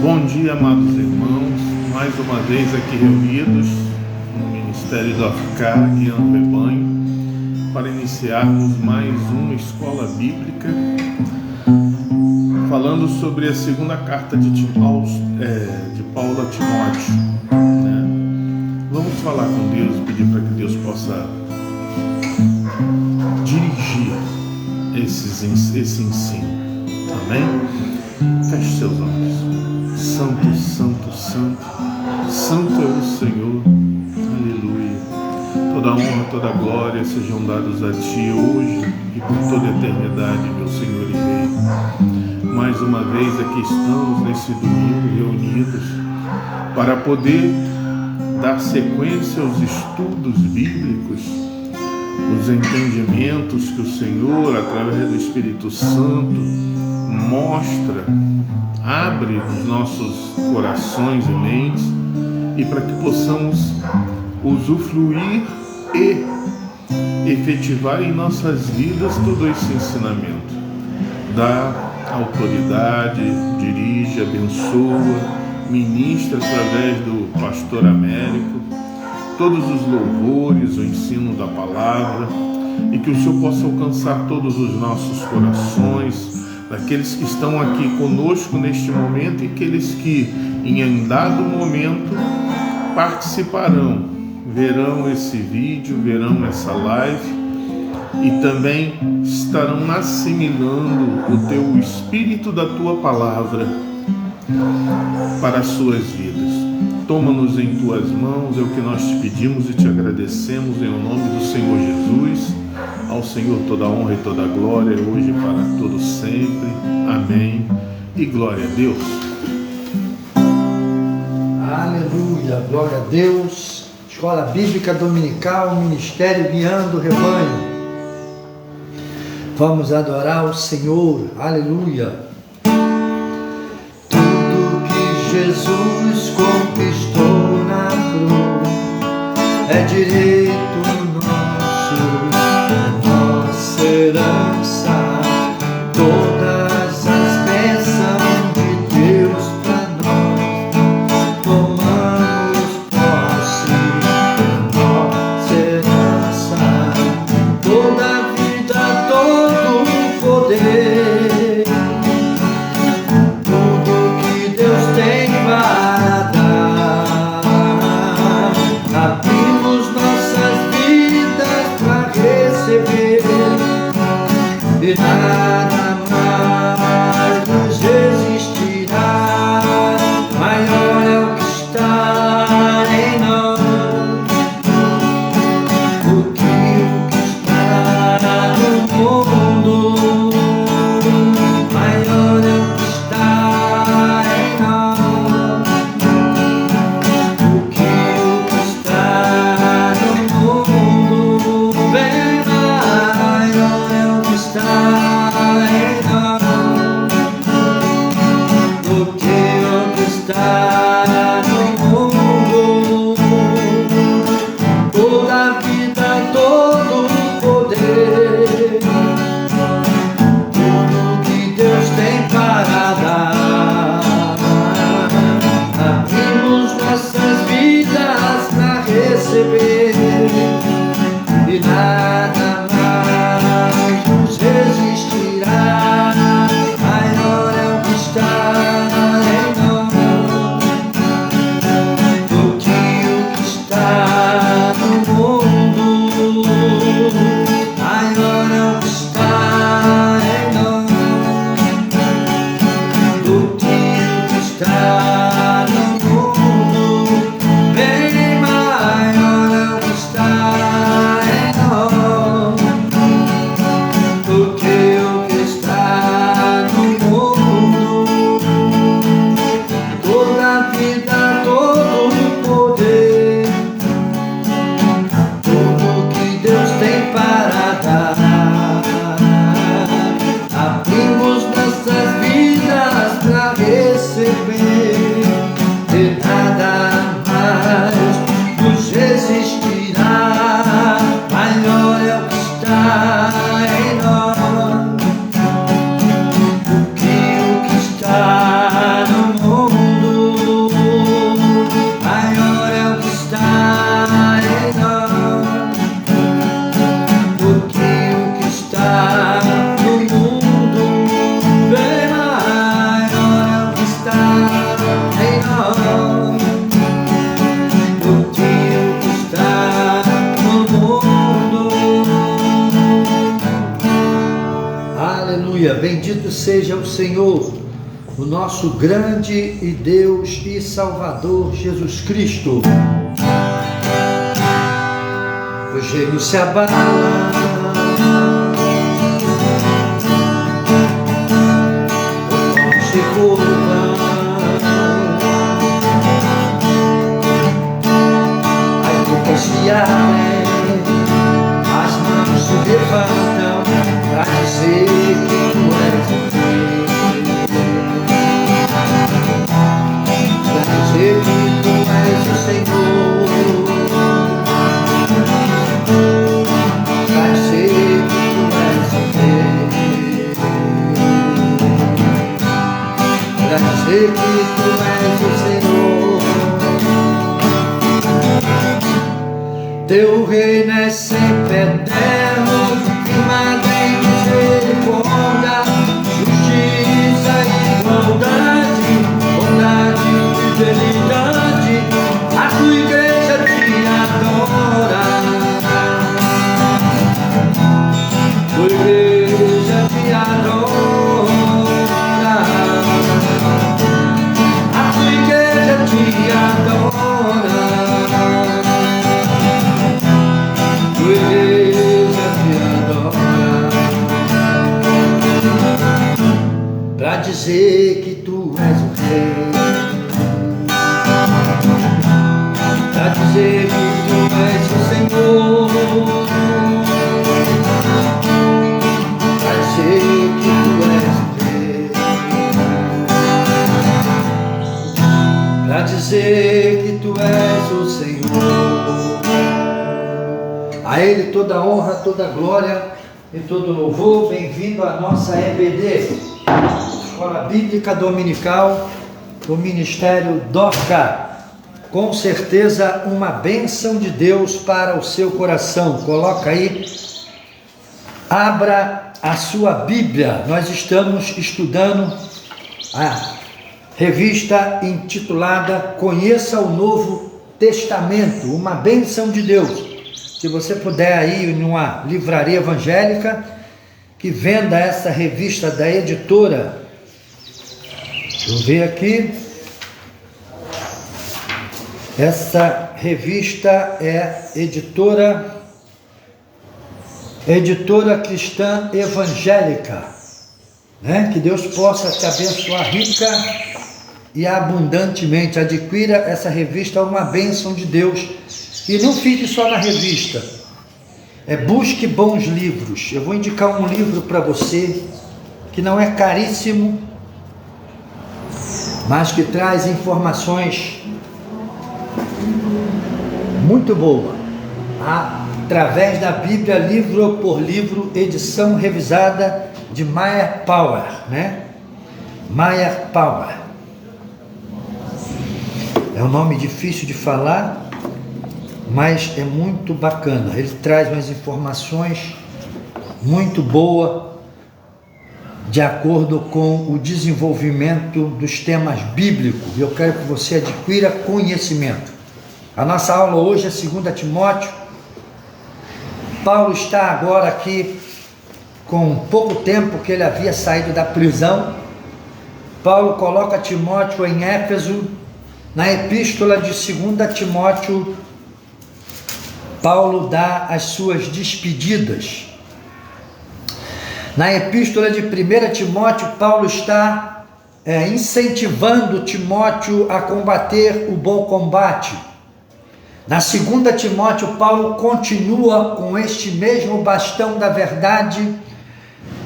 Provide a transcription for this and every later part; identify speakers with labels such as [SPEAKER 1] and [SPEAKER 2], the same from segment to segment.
[SPEAKER 1] Bom dia, amados irmãos, mais uma vez aqui reunidos no Ministério do Africar, guiando o rebanho, para iniciarmos mais uma escola bíblica, falando sobre a segunda carta de Paulo a Timóteo, né? Vamos falar com Deus e pedir para que Deus possa dirigir esse ensino, amém? Feche seus olhos. Santo, santo, santo, santo é o Senhor, aleluia. Toda honra, toda glória sejam dados a Ti hoje e por toda a eternidade, meu Senhor e Rei. Mais uma vez aqui estamos nesse domingo reunidos para poder dar sequência aos estudos bíblicos, os entendimentos que o Senhor, através do Espírito Santo, mostra, abre os nossos corações e mentes, e para que possamos usufruir e efetivar em nossas vidas todo esse ensinamento. Dá autoridade, dirige, abençoa, ministra através do pastor Américo todos os louvores, o ensino da palavra, e que o Senhor possa alcançar todos os nossos corações, daqueles que estão aqui conosco neste momento e aqueles que em dado momento participarão, verão esse vídeo, verão essa live e também estarão assimilando o teu Espírito da tua palavra para as suas vidas. Toma-nos em tuas mãos, é o que nós te pedimos e te agradecemos em nome do Senhor Jesus. Ao Senhor toda a honra e toda a glória, hoje e para todo sempre. Amém. E glória a Deus.
[SPEAKER 2] Aleluia, glória a Deus. Escola Bíblica Dominical, Ministério Guiando o Rebanho. Vamos adorar o Senhor. Aleluia. Tudo que Jesus conquistou na cruz é direito nosso, nossa herança. Todas as bênçãos de Deus para nós, tomamos posse, nossa herança. Toda a vida, todo o poder, tudo que Deus tem para dar. Abrimos nossas vidas para receber, e nada mais nos resistirá. Maior é o que está em nós do que o que está no mundo. Maior é o que está em nós do que o que está no mundo. Bem maior é o que está em nós do que o que está no mundo. Toda a vida, todo o poder, tudo que Deus tem para dar. Abrimos nossas vidas para receber, e nada mais nos resistirá. Maior é o que está em nós do que o que está no mundo. Maior é o que está em nós do que o que está no mundo. Bem maior é o que está em nós do que o que está no mundo. Toda a vida, todo o poder, tudo que Deus tem para dar. Abrimos nossas vidas para receber,
[SPEAKER 3] seja o Senhor, o nosso grande e Deus e Salvador Jesus Cristo. Os reinos se abalam, os tronos se curvam, as bocas se abrem, as mãos se levantam para dizer que tu és o Rei, para dizer que tu és o Senhor, para dizer que tu és o Rei, para dizer que tu és o Senhor. Teu reino é sempre eterno, firmado em misericórdia, justiça e igualdade, bondade e fidelidade. A tua igreja te adora, tua igreja te adora, a tua igreja te adora, tua igreja te adora, pra dizer que tu és o Rei, pra dizer que tu és o Senhor, pra dizer que tu és o Rei, pra dizer que tu és o Senhor. A Ele toda honra, toda glória e todo louvor. Bem-vindo à nossa EBD, Escola Bíblica Dominical do Ministério DOCA. Com certeza uma bênção de Deus para o seu coração. Coloca aí, abra a sua Bíblia. Nós estamos estudando a revista intitulada Conheça o Novo Testamento, uma bênção de Deus. Se você puder aí em uma livraria evangélica que venda essa revista da editora, deixa eu ver aqui, essa revista é editora Cristã Evangélica, né? Que Deus possa te abençoar rica e abundantemente. Adquira essa revista, é uma bênção de Deus. E não fique só na revista, busque bons livros. Eu vou indicar um livro para você que não é caríssimo, mas que traz informações muito boas, através da Bíblia, livro por livro, edição revisada de Meyer Power, né? Meyer Power. É um nome difícil de falar, mas é muito bacana. Ele traz umas informações muito boas de acordo com o desenvolvimento dos temas bíblicos. E eu quero que você adquira conhecimento. A nossa aula hoje é 2 Timóteo. Paulo está agora aqui com pouco tempo que ele havia saído da prisão. Paulo coloca Timóteo em Éfeso. Na epístola de 2 Timóteo, Paulo dá as suas despedidas. Na epístola de 1 Timóteo, Paulo está incentivando Timóteo a combater o bom combate. Na 2 Timóteo, Paulo continua com este mesmo bastão da verdade,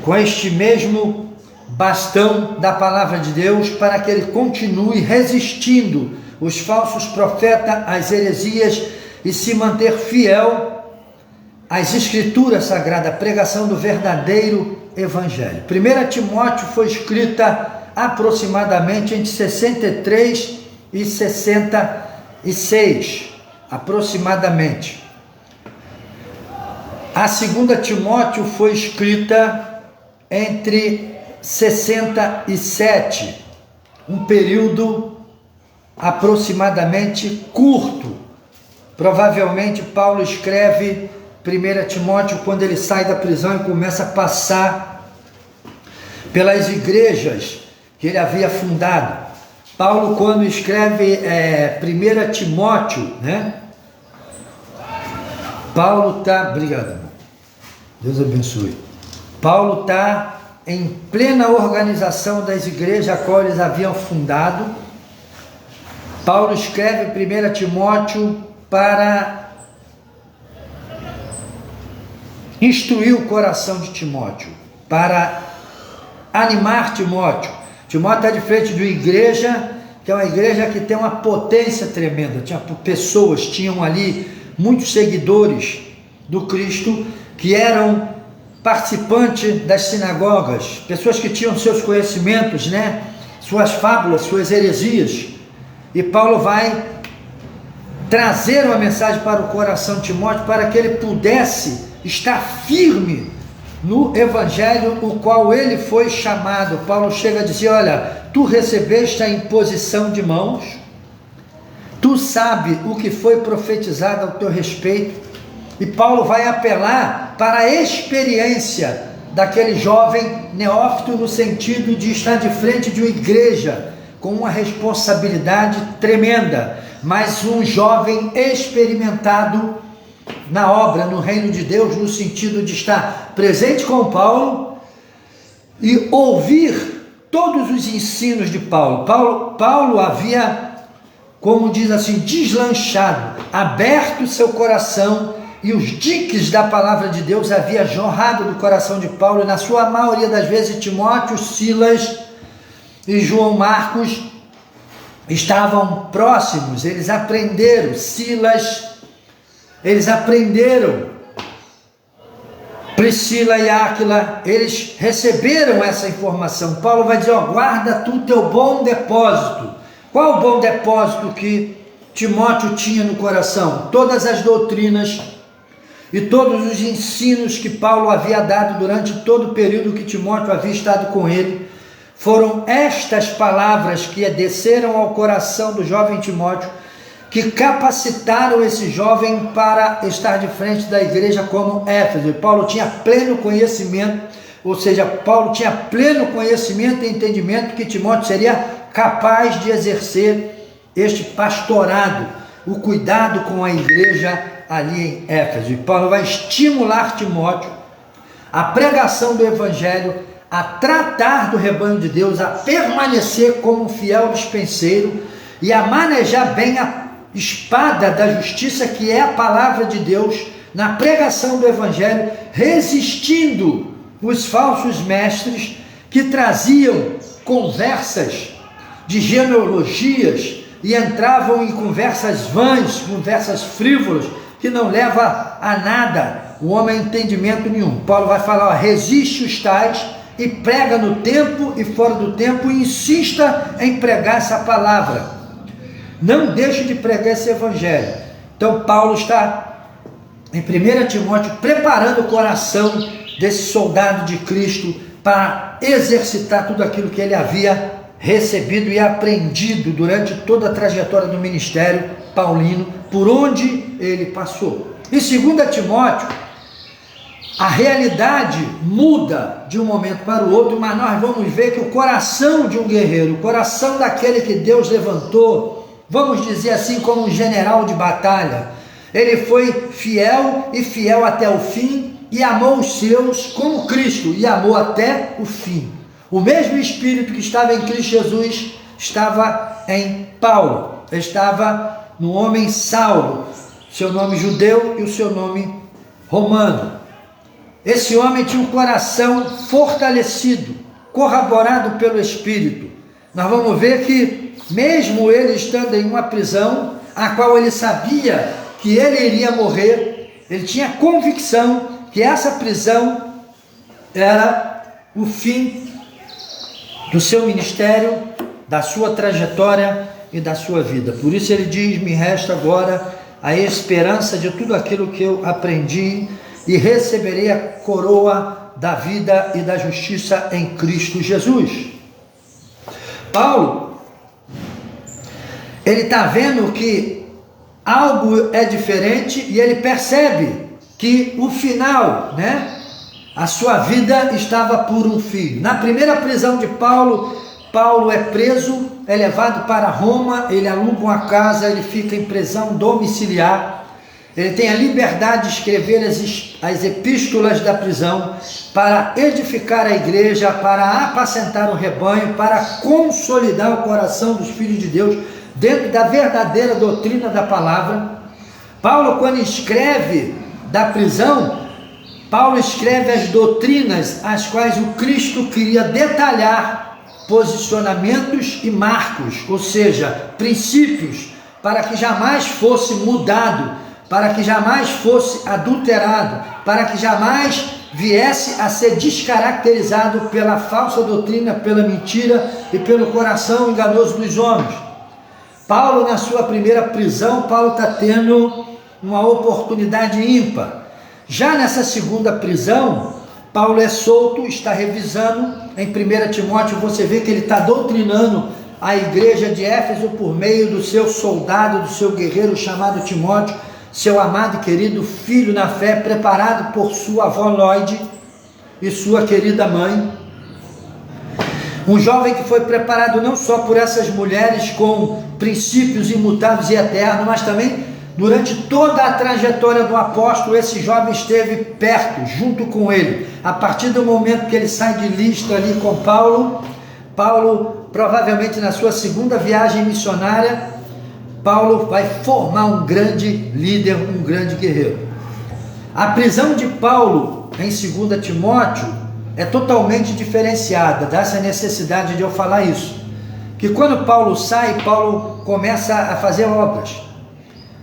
[SPEAKER 3] com este mesmo bastão da palavra de Deus, para que ele continue resistindo os falsos profetas, as heresias, e se manter fiel às Escrituras Sagradas, a pregação do verdadeiro Evangelho. 1 Timóteo foi escrita aproximadamente entre 63 e 66, aproximadamente. A 2 Timóteo foi escrita entre 67, um período aproximadamente curto. Provavelmente Paulo escreve 1 Timóteo quando ele sai da prisão e começa a passar pelas igrejas que ele havia fundado. Paulo, quando escreve 1 Timóteo, né? Paulo está, obrigado, Deus abençoe. Paulo está em plena organização das igrejas a qual eles haviam fundado. Paulo escreve 1 Timóteo para instruir o coração de Timóteo, para animar Timóteo. Timóteo está de frente de uma igreja, que é uma igreja que tem uma potência tremenda. Tinham ali muitos seguidores do Cristo, que eram participantes das sinagogas, pessoas que tinham seus conhecimentos, né? Suas fábulas, suas heresias. E Paulo vai trazer uma mensagem para o coração de Timóteo, para que ele pudesse estar firme no evangelho o qual ele foi chamado. Paulo chega a dizer: olha, tu recebeste a imposição de mãos, tu sabe o que foi profetizado ao teu respeito. E Paulo vai apelar para a experiência daquele jovem neófito, no sentido de estar de frente de uma igreja com uma responsabilidade tremenda, mas um jovem experimentado na obra, no reino de Deus, no sentido de estar presente com Paulo e ouvir todos os ensinos de Paulo. Paulo havia, como diz assim, deslanchado, aberto seu coração, e os diques da palavra de Deus havia jorrado do coração de Paulo, e na sua maioria das vezes Timóteo, Silas e João Marcos estavam próximos. Eles aprenderam, eles aprenderam, Priscila e Áquila, eles receberam essa informação. Paulo vai dizer: ó, guarda tu o teu bom depósito. Qual o bom depósito que Timóteo tinha no coração? Todas as doutrinas e todos os ensinos que Paulo havia dado durante todo o período que Timóteo havia estado com ele. Foram estas palavras que desceram ao coração do jovem Timóteo, que capacitaram esse jovem para estar de frente da igreja como Éfeso. Paulo tinha pleno conhecimento, ou seja, Paulo tinha pleno conhecimento e entendimento que Timóteo seria capaz de exercer este pastorado, o cuidado com a igreja ali em Éfeso. E Paulo vai estimular Timóteo a pregação do evangelho, a tratar do rebanho de Deus, a permanecer como um fiel dispenseiro e a manejar bem a espada da justiça, que é a palavra de Deus, na pregação do evangelho, resistindo os falsos mestres que traziam conversas de genealogias e entravam em conversas vãs, conversas frívolas, que não leva a nada, o homem a entendimento nenhum. Paulo vai falar: ó, resiste os tais e prega no tempo e fora do tempo, e insista em pregar essa palavra. Não deixe de pregar esse evangelho. Então Paulo está em 1 Timóteo preparando o coração desse soldado de Cristo para exercitar tudo aquilo que ele havia recebido e aprendido durante toda a trajetória do ministério paulino, por onde ele passou. Em 2 Timóteo, a realidade muda de um momento para o outro, mas nós vamos ver que o coração de um guerreiro, o coração daquele que Deus levantou, vamos dizer assim, como um general de batalha, ele foi fiel e fiel até o fim, e amou os seus como Cristo, e amou até o fim. O mesmo Espírito que estava em Cristo Jesus estava em Paulo, estava no homem Saulo, seu nome judeu e o seu nome romano. Esse homem tinha um coração fortalecido, corroborado pelo Espírito. Nós vamos ver que mesmo ele estando em uma prisão, a qual ele sabia que ele iria morrer, ele tinha convicção que essa prisão era o fim do seu ministério, da sua trajetória e da sua vida. Por isso ele diz: me resta agora a esperança de tudo aquilo que eu aprendi, e receberei a coroa da vida e da justiça em Cristo Jesus. Paulo, ele está vendo que algo é diferente, e ele percebe que o final, né, a sua vida estava por um fio. Na primeira prisão de Paulo, Paulo é preso, é levado para Roma, ele aluga uma casa, ele fica em prisão domiciliar. Ele tem a liberdade de escrever as epístolas da prisão para edificar a igreja, para apacentar o rebanho, para consolidar o coração dos filhos de Deus dentro da verdadeira doutrina da palavra. Paulo, quando escreve da prisão, Paulo escreve as doutrinas às quais o Cristo queria detalhar posicionamentos e marcos, ou seja, princípios, para que jamais fosse mudado, para que jamais fosse adulterado, para que jamais viesse a ser descaracterizado pela falsa doutrina, pela mentira e pelo coração enganoso dos homens. Paulo, na sua primeira prisão, Paulo está tendo uma oportunidade ímpar. Já nessa segunda prisão, Paulo é solto, está revisando. Em 1 Timóteo você vê que ele está doutrinando a igreja de Éfeso por meio do seu soldado, do seu guerreiro chamado Timóteo, seu amado e querido filho na fé, preparado por sua avó Lloyd e sua querida mãe. Um jovem que foi preparado não só por essas mulheres com princípios imutáveis e eternos, mas também durante toda a trajetória do apóstolo, esse jovem esteve perto, junto com ele. A partir do momento que ele sai de Listra ali com Paulo, provavelmente na sua segunda viagem missionária, Paulo vai formar um grande líder, um grande guerreiro. A prisão de Paulo em 2 Timóteo é totalmente diferenciada, dessa necessidade de eu falar isso. Que quando Paulo sai, Paulo começa a fazer obras.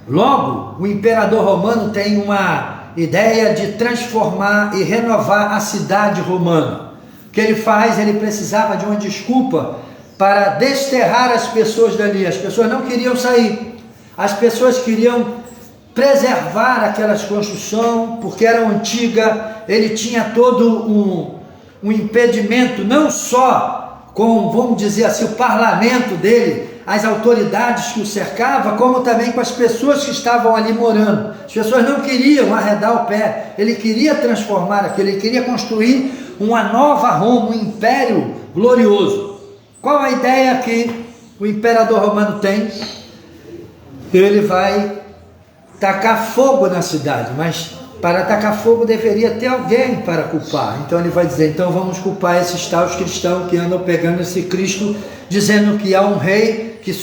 [SPEAKER 3] Logo, o imperador romano tem uma ideia de transformar e renovar a cidade romana. O que ele faz? Ele precisava de uma desculpa para desterrar as pessoas dali. As pessoas não queriam sair, as pessoas queriam preservar aquelas construções, porque eram antigas. Ele tinha todo um impedimento, não só com, vamos dizer assim, o parlamento dele, as autoridades que o cercavam, como também com as pessoas que estavam ali morando. As pessoas não queriam arredar o pé, ele queria transformar aquilo, ele queria construir uma nova Roma, um império glorioso. Qual a ideia que o imperador romano tem? Ele vai tacar fogo na cidade, mas para tacar fogo deveria ter alguém para culpar. Então ele vai dizer, então vamos culpar esses tais cristãos que andam pegando esse Cristo, dizendo que há um rei, que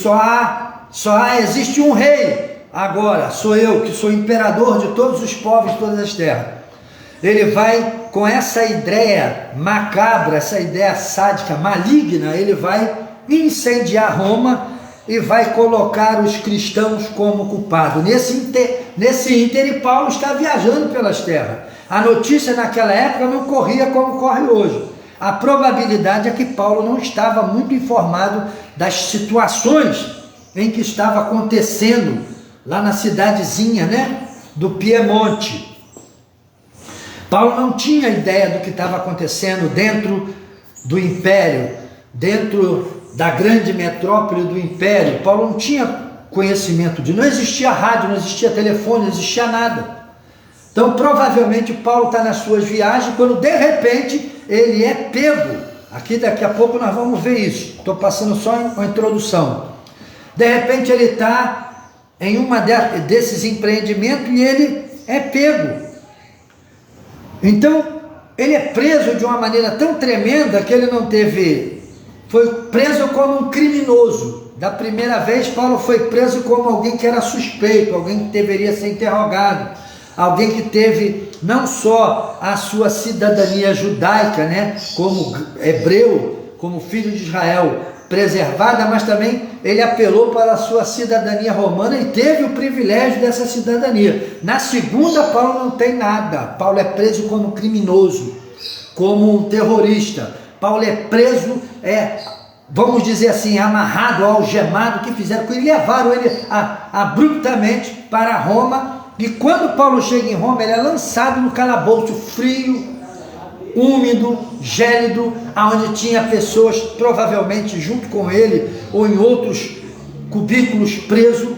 [SPEAKER 3] existe um rei, agora sou eu, que sou imperador de todos os povos, de todas as terras. Ele vai, com essa ideia macabra, essa ideia sádica, maligna, ele vai incendiar Roma e vai colocar os cristãos como culpados. Nesse ínter, Paulo está viajando pelas terras. A notícia naquela época não corria como corre hoje. A probabilidade é que Paulo não estava muito informado das situações em que estava acontecendo lá na cidadezinha, do Piemonte. Paulo não tinha ideia do que estava acontecendo dentro do império, dentro da grande metrópole do império. Paulo não tinha conhecimento disso. Não existia rádio, não existia telefone, não existia nada. Então provavelmente Paulo está nas suas viagens, quando de repente ele é pego. Aqui daqui a pouco nós vamos ver isso. Estou passando só uma introdução. De repente ele está em uma desses empreendimentos e ele é pego. Então, ele é preso de uma maneira tão tremenda que ele não teve... Foi preso como um criminoso. Da primeira vez, Paulo foi preso como alguém que era suspeito, alguém que deveria ser interrogado, alguém que teve não só a sua cidadania judaica, como hebreu, como filho de Israel, preservada, mas também ele apelou para a sua cidadania romana e teve o privilégio dessa cidadania. Na segunda, Paulo não tem nada. Paulo é preso como criminoso, como um terrorista. Paulo é preso, vamos dizer assim, amarrado, algemado, que fizeram com ele, levaram ele abruptamente para Roma. E quando Paulo chega em Roma, ele é lançado no calabouço frio, úmido, gélido, onde tinha pessoas provavelmente junto com ele ou em outros cubículos preso.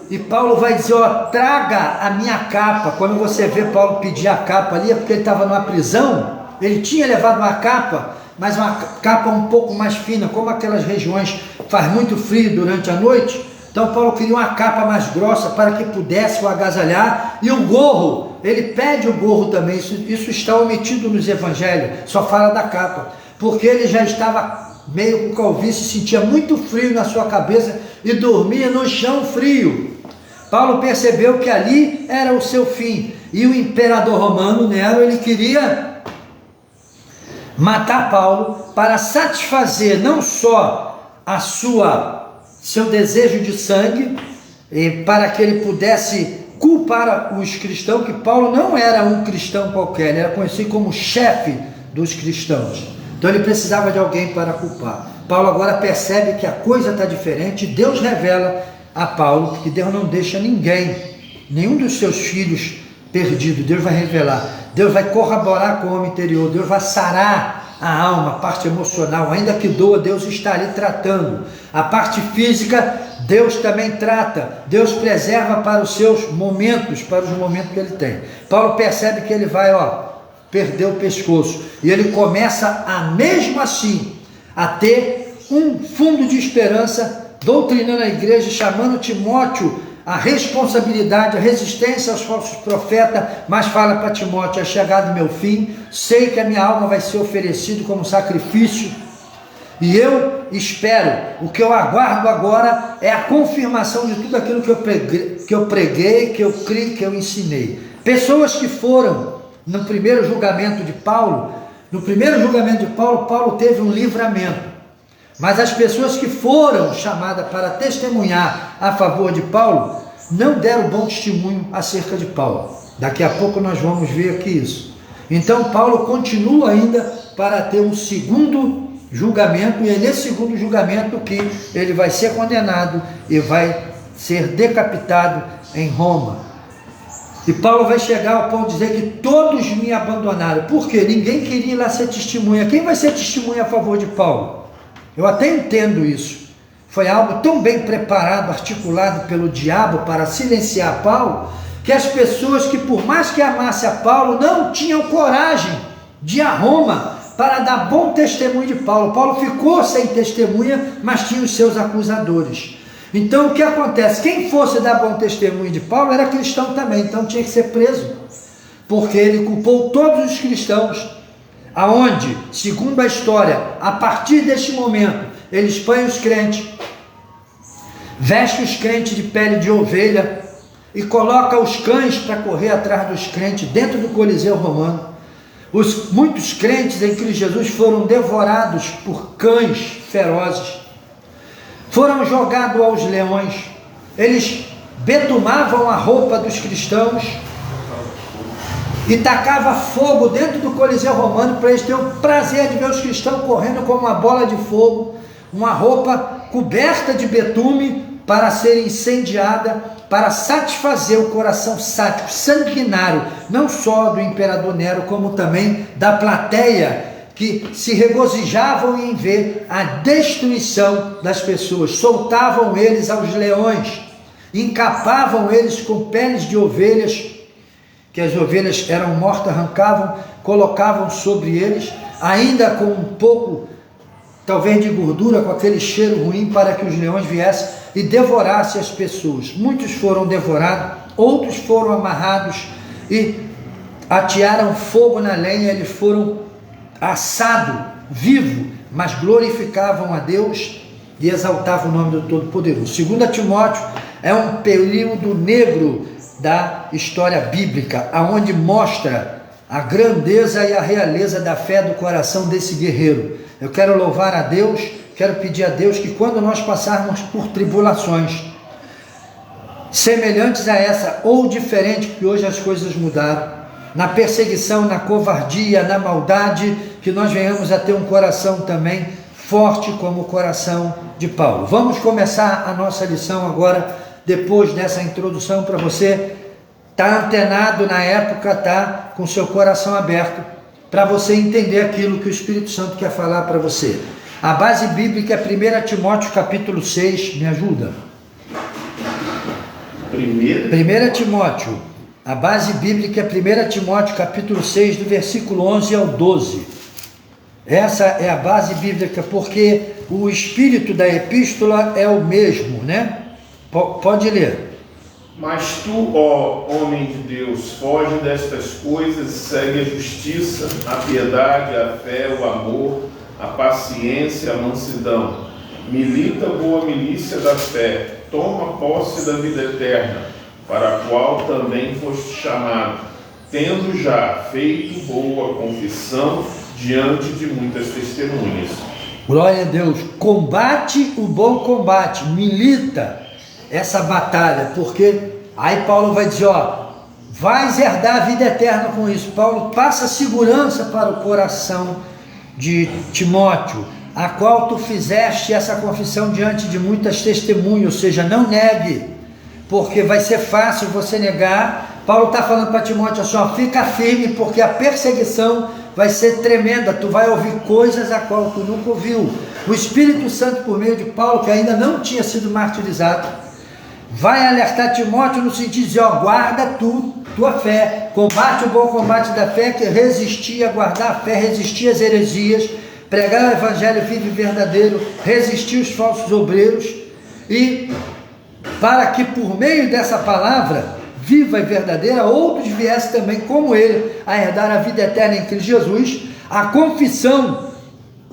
[SPEAKER 3] E Paulo vai dizer, traga a minha capa. Quando você vê Paulo pedir a capa ali, é porque ele estava numa prisão ele tinha levado uma capa, mas uma capa um pouco mais fina, como aquelas regiões faz muito frio durante a noite. Então Paulo queria uma capa mais grossa para que pudesse o agasalhar, e o gorro, ele pede o gorro também, isso está omitido nos evangelhos, só fala da capa, porque ele já estava meio com calvície, sentia muito frio na sua cabeça e dormia no chão frio. Paulo percebeu que ali era o seu fim, e o imperador romano, Nero, ele queria matar Paulo para satisfazer não só seu desejo de sangue, e para que ele pudesse culpar os cristãos, que Paulo não era um cristão qualquer, ele era conhecido como chefe dos cristãos, então ele precisava de alguém para culpar. Paulo agora percebe que a coisa está diferente, e Deus revela a Paulo que Deus não deixa nenhum dos seus filhos perdido. Deus vai revelar, Deus vai corroborar com o homem interior, Deus vai sarar a alma, a parte emocional, ainda que doa, Deus está ali tratando. A parte física, Deus também trata, Deus preserva para os seus momentos, para os momentos que ele tem. Paulo percebe que ele vai perder o pescoço, e ele começa mesmo assim a ter um fundo de esperança, doutrinando a igreja, chamando Timóteo a responsabilidade, a resistência aos falsos profetas, mas fala para Timóteo: é chegado meu fim, sei que a minha alma vai ser oferecida como sacrifício, e eu espero, o que eu aguardo agora é a confirmação de tudo aquilo que eu preguei, que eu criei, que eu ensinei. Pessoas que foram no primeiro julgamento de Paulo, Paulo teve um livramento. Mas as pessoas que foram chamadas para testemunhar a favor de Paulo não deram bom testemunho acerca de Paulo. Daqui a pouco nós vamos ver aqui isso. Então Paulo continua ainda para ter um segundo julgamento, e é nesse segundo julgamento que ele vai ser condenado e vai ser decapitado em Roma. E Paulo vai chegar ao ponto de dizer que todos me abandonaram. Por quê? Ninguém queria ir lá ser testemunha. Quem vai ser testemunha a favor de Paulo? Eu até entendo isso. Foi algo tão bem preparado, articulado pelo diabo para silenciar Paulo, que as pessoas que, por mais que amassem a Paulo, não tinham coragem de ir a Roma para dar bom testemunho de Paulo. Paulo ficou sem testemunha, mas tinha os seus acusadores. Então o que acontece? Quem fosse dar bom testemunho de Paulo era cristão também, então tinha que ser preso, porque ele culpou todos os cristãos. Aonde, segundo a história, a partir deste momento, ele expõe os crentes, veste os crentes de pele de ovelha e coloca os cães para correr atrás dos crentes dentro do Coliseu Romano. Muitos crentes em Cristo Jesus foram devorados por cães ferozes, foram jogados aos leões, eles betumavam a roupa dos cristãos e tacava fogo dentro do Coliseu Romano para eles terem o prazer de ver os cristãos correndo como uma bola de fogo, uma roupa coberta de betume para ser incendiada, para satisfazer o coração sádico, sanguinário, não só do imperador Nero, como também da plateia, que se regozijavam em ver a destruição das pessoas. Soltavam eles aos leões, encapavam eles com peles de ovelhas, que as ovelhas eram mortas, arrancavam, colocavam sobre eles, ainda com um pouco, talvez de gordura, com aquele cheiro ruim, para que os leões viessem e devorassem as pessoas. Muitos foram devorados, outros foram amarrados e atearam fogo na lenha, eles foram assados, vivos, mas glorificavam a Deus e exaltavam o nome do Todo-Poderoso. 2 Timóteo é um período negro da história bíblica, aonde mostra a grandeza e a realeza da fé do coração desse guerreiro. Eu quero louvar a Deus, quero pedir a Deus que quando nós passarmos por tribulações semelhantes a essa ou diferente, porque hoje as coisas mudaram, na perseguição, na covardia, na maldade, que nós venhamos a ter um coração também forte como o coração de Paulo. Vamos começar a nossa lição agora, depois dessa introdução, para você estar antenado na época, tá com seu coração aberto, para você entender aquilo que o Espírito Santo quer falar para você. A base bíblica é 1 Timóteo capítulo 6, me ajuda?
[SPEAKER 1] 1
[SPEAKER 3] Timóteo A base bíblica é 1 Timóteo capítulo 6, do versículo 11 ao 12. Essa é a base bíblica, porque o espírito da epístola é o mesmo, né? Pode ler.
[SPEAKER 1] Mas tu, ó homem de Deus, foge destas coisas e segue a justiça, a piedade, a fé, o amor, a paciência, a mansidão. Milita a boa milícia da fé, toma posse da vida eterna, para a qual também foste chamado, tendo já feito boa confissão diante de muitas testemunhas.
[SPEAKER 3] Glória a Deus. Combate o bom combate, milita essa batalha, porque aí Paulo vai dizer, ó, vais herdar a vida eterna com isso. Paulo passa segurança para o coração de Timóteo, a qual tu fizeste essa confissão diante de muitas testemunhas, ou seja, não negue, porque vai ser fácil você negar. Paulo está falando para Timóteo assim, ó, fica firme, porque a perseguição vai ser tremenda, tu vai ouvir coisas a qual tu nunca ouviu. O Espírito Santo, por meio de Paulo, que ainda não tinha sido martirizado, vai alertar Timóteo no sentido de dizer, ó, guarda tua fé, combate o bom combate da fé, que resistir a guardar a fé, resistir às heresias, pregar o evangelho vivo e verdadeiro, resistir os falsos obreiros, e para que por meio dessa palavra viva e verdadeira, outros viessem também como ele a herdar a vida eterna em Cristo Jesus. A confissão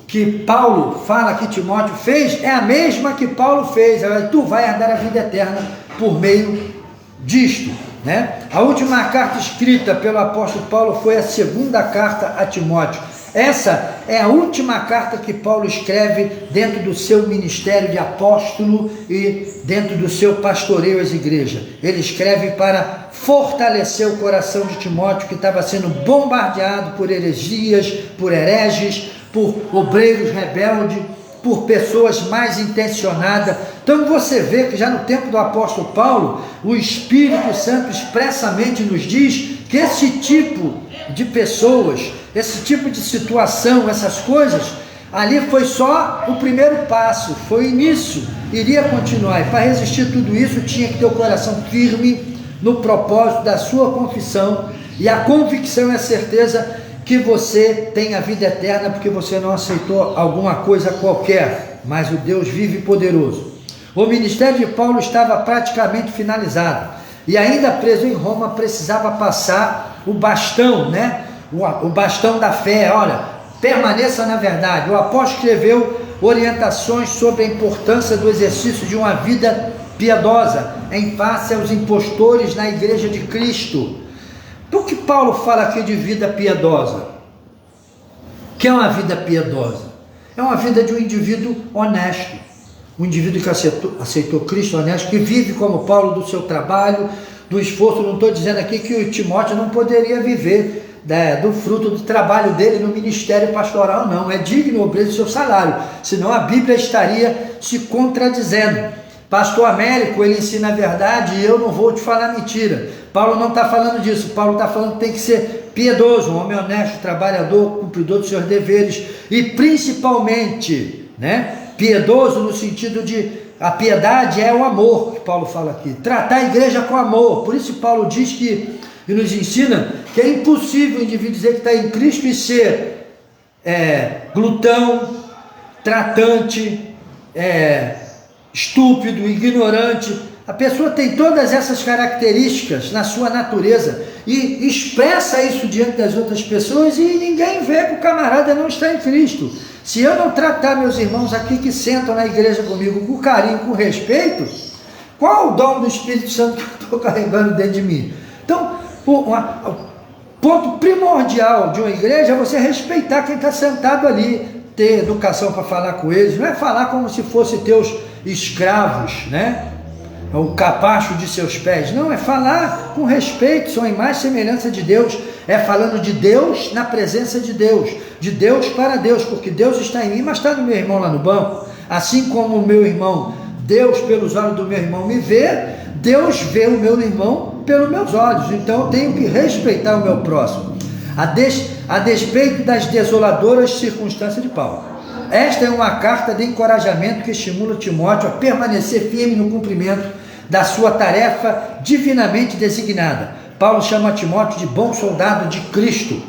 [SPEAKER 3] que Paulo fala que Timóteo fez é a mesma que Paulo fez. Tu vai herdar a vida eterna por meio disto, né? A última carta escrita pelo apóstolo Paulo foi a segunda carta a Timóteo. Essa é a última carta que Paulo escreve dentro do seu ministério de apóstolo e dentro do seu pastoreio às igrejas. Ele escreve para fortalecer o coração de Timóteo, que estava sendo bombardeado por heresias, por hereges, por obreiros rebeldes, por pessoas mais intencionadas. Então você vê que já no tempo do apóstolo Paulo, o Espírito Santo expressamente nos diz que esse tipo de pessoas, esse tipo de situação, essas coisas, ali foi só o primeiro passo, foi o início, iria continuar. E para resistir tudo isso, tinha que ter o coração firme no propósito da sua confissão, e a convicção é a certeza que você tem a vida eterna, porque você não aceitou alguma coisa qualquer, mas o Deus vivo e poderoso. O ministério de Paulo estava praticamente finalizado, e ainda preso em Roma, precisava passar o bastão, né? O bastão da fé. Olha, permaneça na verdade. O apóstolo escreveu orientações sobre a importância do exercício de uma vida piedosa em face aos impostores na igreja de Cristo. Então, o que Paulo fala aqui de vida piedosa? O que é uma vida piedosa? É uma vida de um indivíduo honesto, um indivíduo que aceitou Cristo, honesto, que vive como Paulo do seu trabalho, do esforço. Não estou dizendo aqui que o Timóteo não poderia viver do fruto do trabalho dele no ministério pastoral, não. É digno obreiro do seu salário, senão a Bíblia estaria se contradizendo. Pastor Américo, ele ensina a verdade e eu não vou te falar mentira. Paulo não está falando disso. Paulo está falando que tem que ser piedoso, um homem honesto, trabalhador, cumpridor dos seus deveres, e principalmente, né, piedoso no sentido de, a piedade é o amor, que Paulo fala aqui, tratar a igreja com amor. Por isso Paulo diz que, e nos ensina, que é impossível o indivíduo dizer que está em Cristo e ser glutão, tratante, estúpido, ignorante. A pessoa tem todas essas características na sua natureza e expressa isso diante das outras pessoas, e ninguém vê que o camarada não está em Cristo. Se eu não tratar meus irmãos aqui que sentam na igreja comigo com carinho, com respeito, qual o dom do Espírito Santo que eu estou carregando dentro de mim? Então, o ponto primordial de uma igreja é você respeitar quem está sentado ali, ter educação para falar com eles. Não é falar como se fossem teus escravos, né? O capacho de seus pés. Não, é falar com respeito, são a imagem e semelhança de Deus. É falando de Deus na presença de Deus para Deus, porque Deus está em mim, mas está no meu irmão lá no banco. Assim como o meu irmão, Deus pelos olhos do meu irmão me vê, Deus vê o meu irmão pelos meus olhos. Então eu tenho que respeitar o meu próximo, a despeito das desoladoras circunstâncias de Paulo. Esta é uma carta de encorajamento que estimula Timóteo a permanecer firme no cumprimento da sua tarefa divinamente designada. Paulo chama Timóteo de bom soldado de Cristo.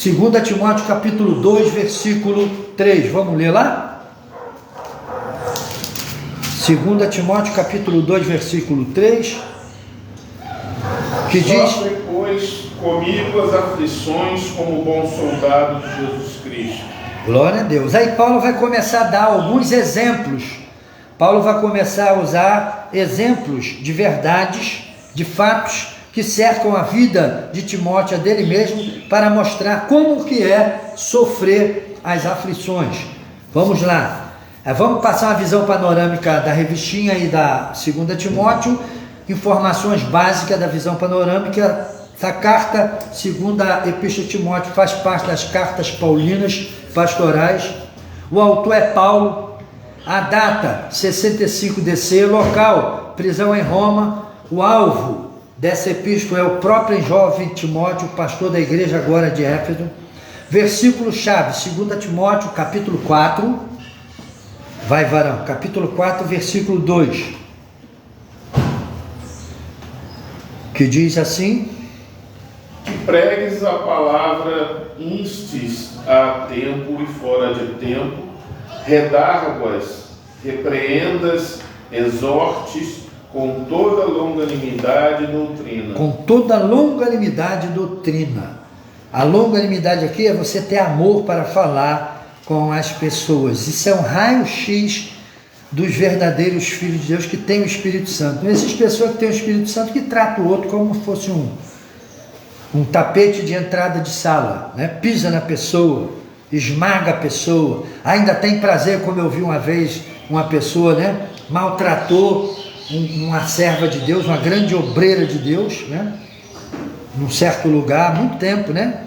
[SPEAKER 3] 2 Timóteo capítulo 2, versículo 3. Vamos ler lá? 2 Timóteo capítulo 2, versículo 3. Que diz:
[SPEAKER 1] sofre, pois, comigo as aflições como bom soldado de Jesus Cristo.
[SPEAKER 3] Glória a Deus. Aí Paulo vai começar a dar alguns exemplos. Paulo vai começar a usar exemplos de verdades, de fatos que cercam a vida de Timóteo, a dele mesmo, para mostrar como que é sofrer as aflições. Vamos lá. Vamos passar uma visão panorâmica da revistinha e da 2 Timóteo, informações básicas da visão panorâmica. Essa carta, segunda Epístola de Timóteo, faz parte das cartas paulinas pastorais. O autor é Paulo. A data, 65 DC. Local, prisão em Roma. O alvo dessa epístola é o próprio jovem Timóteo, pastor da igreja agora de Éfeso. Versículo-chave, 2 Timóteo, capítulo 4. Vai, varão. Capítulo 4, versículo 2. Que diz assim:
[SPEAKER 1] Que pregues a palavra, instes a tempo e fora de tempo, redarguas, repreendas, exortes com toda longanimidade e doutrina.
[SPEAKER 3] Com toda longanimidade e doutrina. A longanimidade aqui é você ter amor para falar com as pessoas. Isso é um raio-x dos verdadeiros filhos de Deus que têm o Espírito Santo. Não existe pessoa que tem o Espírito Santo que trata o outro como se fosse um tapete de entrada de sala, né? Pisa na pessoa, esmaga a pessoa, ainda tem prazer, como eu vi uma vez uma pessoa, né, maltratou uma serva de Deus, uma grande obreira de Deus, né, num certo lugar, há muito tempo, né,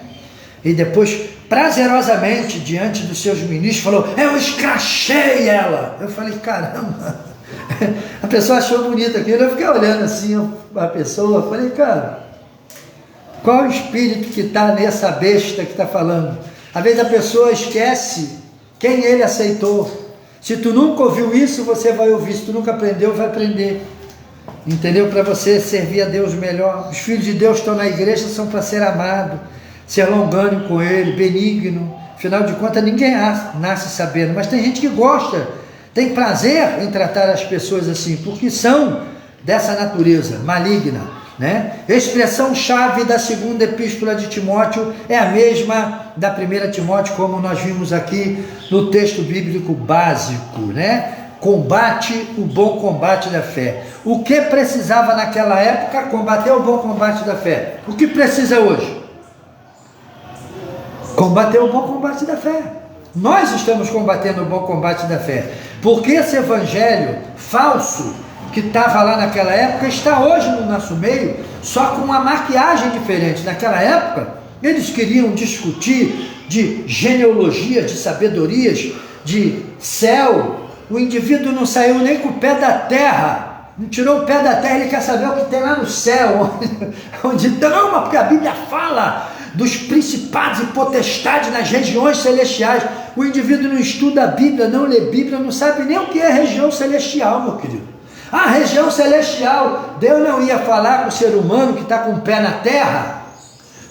[SPEAKER 3] e depois prazerosamente diante dos seus ministros falou: eu escrachei ela. Eu falei: caramba. A pessoa achou bonito aquilo, eu fiquei olhando assim a pessoa, eu falei: cara, qual o espírito que está nessa besta que está falando? Às vezes a pessoa esquece quem ele aceitou. Se tu nunca ouviu isso, você vai ouvir. Se tu nunca aprendeu, vai aprender. Entendeu? Para você servir a Deus melhor. Os filhos de Deus estão na igreja, são para ser amados, ser longânimo com ele, benigno. Afinal de contas, ninguém nasce sabendo. Mas tem gente que gosta, tem prazer em tratar as pessoas assim, porque são dessa natureza maligna, né? A expressão-chave da segunda epístola de Timóteo é a mesma da primeira Timóteo, como nós vimos aqui no texto bíblico básico, né? Combate o bom combate da fé. O que precisava naquela época? Combater o bom combate da fé. O que precisa hoje? Combater o bom combate da fé. Nós estamos combatendo o bom combate da fé, porque esse evangelho falso que estava lá naquela época está hoje no nosso meio, só com uma maquiagem diferente. Naquela época eles queriam discutir de genealogia, de sabedorias, de céu. O indivíduo não saiu nem com o pé da terra, não tirou o pé da terra, ele quer saber o que tem lá no céu, onde não, porque a Bíblia fala dos principados e potestades nas regiões celestiais. O indivíduo não estuda a Bíblia, não lê Bíblia, não sabe nem o que é região celestial, meu querido. A região celestial, Deus não ia falar com o ser humano que está com o pé na terra,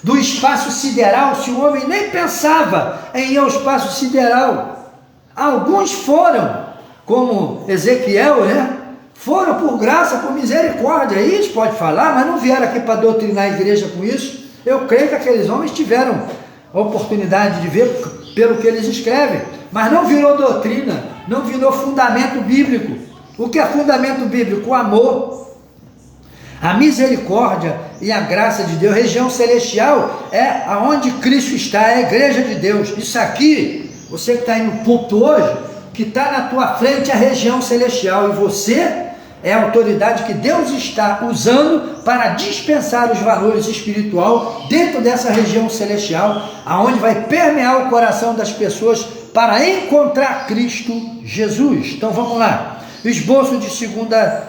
[SPEAKER 3] do espaço sideral, se o homem nem pensava em ir ao espaço sideral. Alguns foram, como Ezequiel, né? Foram por graça, por misericórdia. Aí a gente pode falar, mas não vieram aqui para doutrinar a igreja com isso. Eu creio que aqueles homens tiveram a oportunidade de ver pelo que eles escrevem, mas não virou doutrina, não virou fundamento bíblico. O que é fundamento bíblico? O amor, a misericórdia e a graça de Deus. Região celestial é aonde Cristo está, é a igreja de Deus. Isso aqui, você que está aí no púlpito hoje, que está na tua frente é a região celestial, e você é a autoridade que Deus está usando para dispensar os valores espirituais dentro dessa região celestial, aonde vai permear o coração das pessoas para encontrar Cristo Jesus. Então vamos lá. Esboço de segunda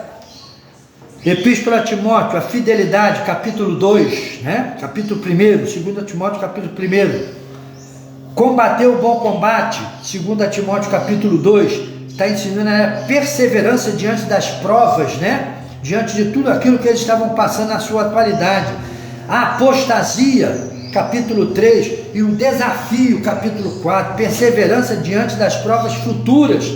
[SPEAKER 3] Epístola a Timóteo, a fidelidade, capítulo 2, né? Capítulo 1, 2 Timóteo, capítulo 1. Combater o bom combate, 2 Timóteo, capítulo 2, está ensinando a perseverança diante das provas, né? diante de tudo aquilo que eles estavam passando na sua atualidade. A apostasia, capítulo 3, e o desafio, capítulo 4, perseverança diante das provas futuras.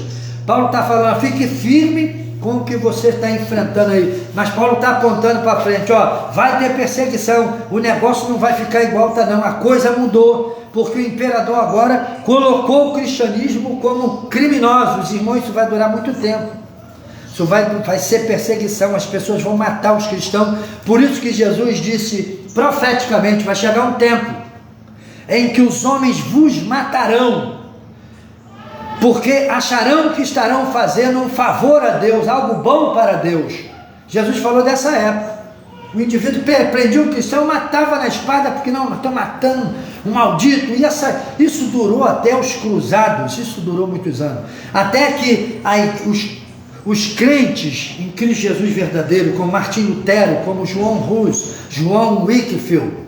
[SPEAKER 3] Paulo está falando, fique firme com o que você está enfrentando aí, mas Paulo está apontando para frente, ó, vai ter perseguição, o negócio não vai ficar igual tá não, a coisa mudou, porque o imperador agora colocou o cristianismo como criminosos. Irmãos, isso vai durar muito tempo, isso vai ser perseguição, as pessoas vão matar os cristãos. Por isso que Jesus disse profeticamente, vai chegar um tempo em que os homens vos matarão, porque acharão que estarão fazendo um favor a Deus, algo bom para Deus. Jesus falou dessa época. O indivíduo prendia um cristão, matava na espada, porque não, estou matando um maldito. E isso durou até os cruzados, isso durou muitos anos. Até que os crentes em Cristo Jesus verdadeiro, como Martim Lutero, como João Hus, João Wycliffe,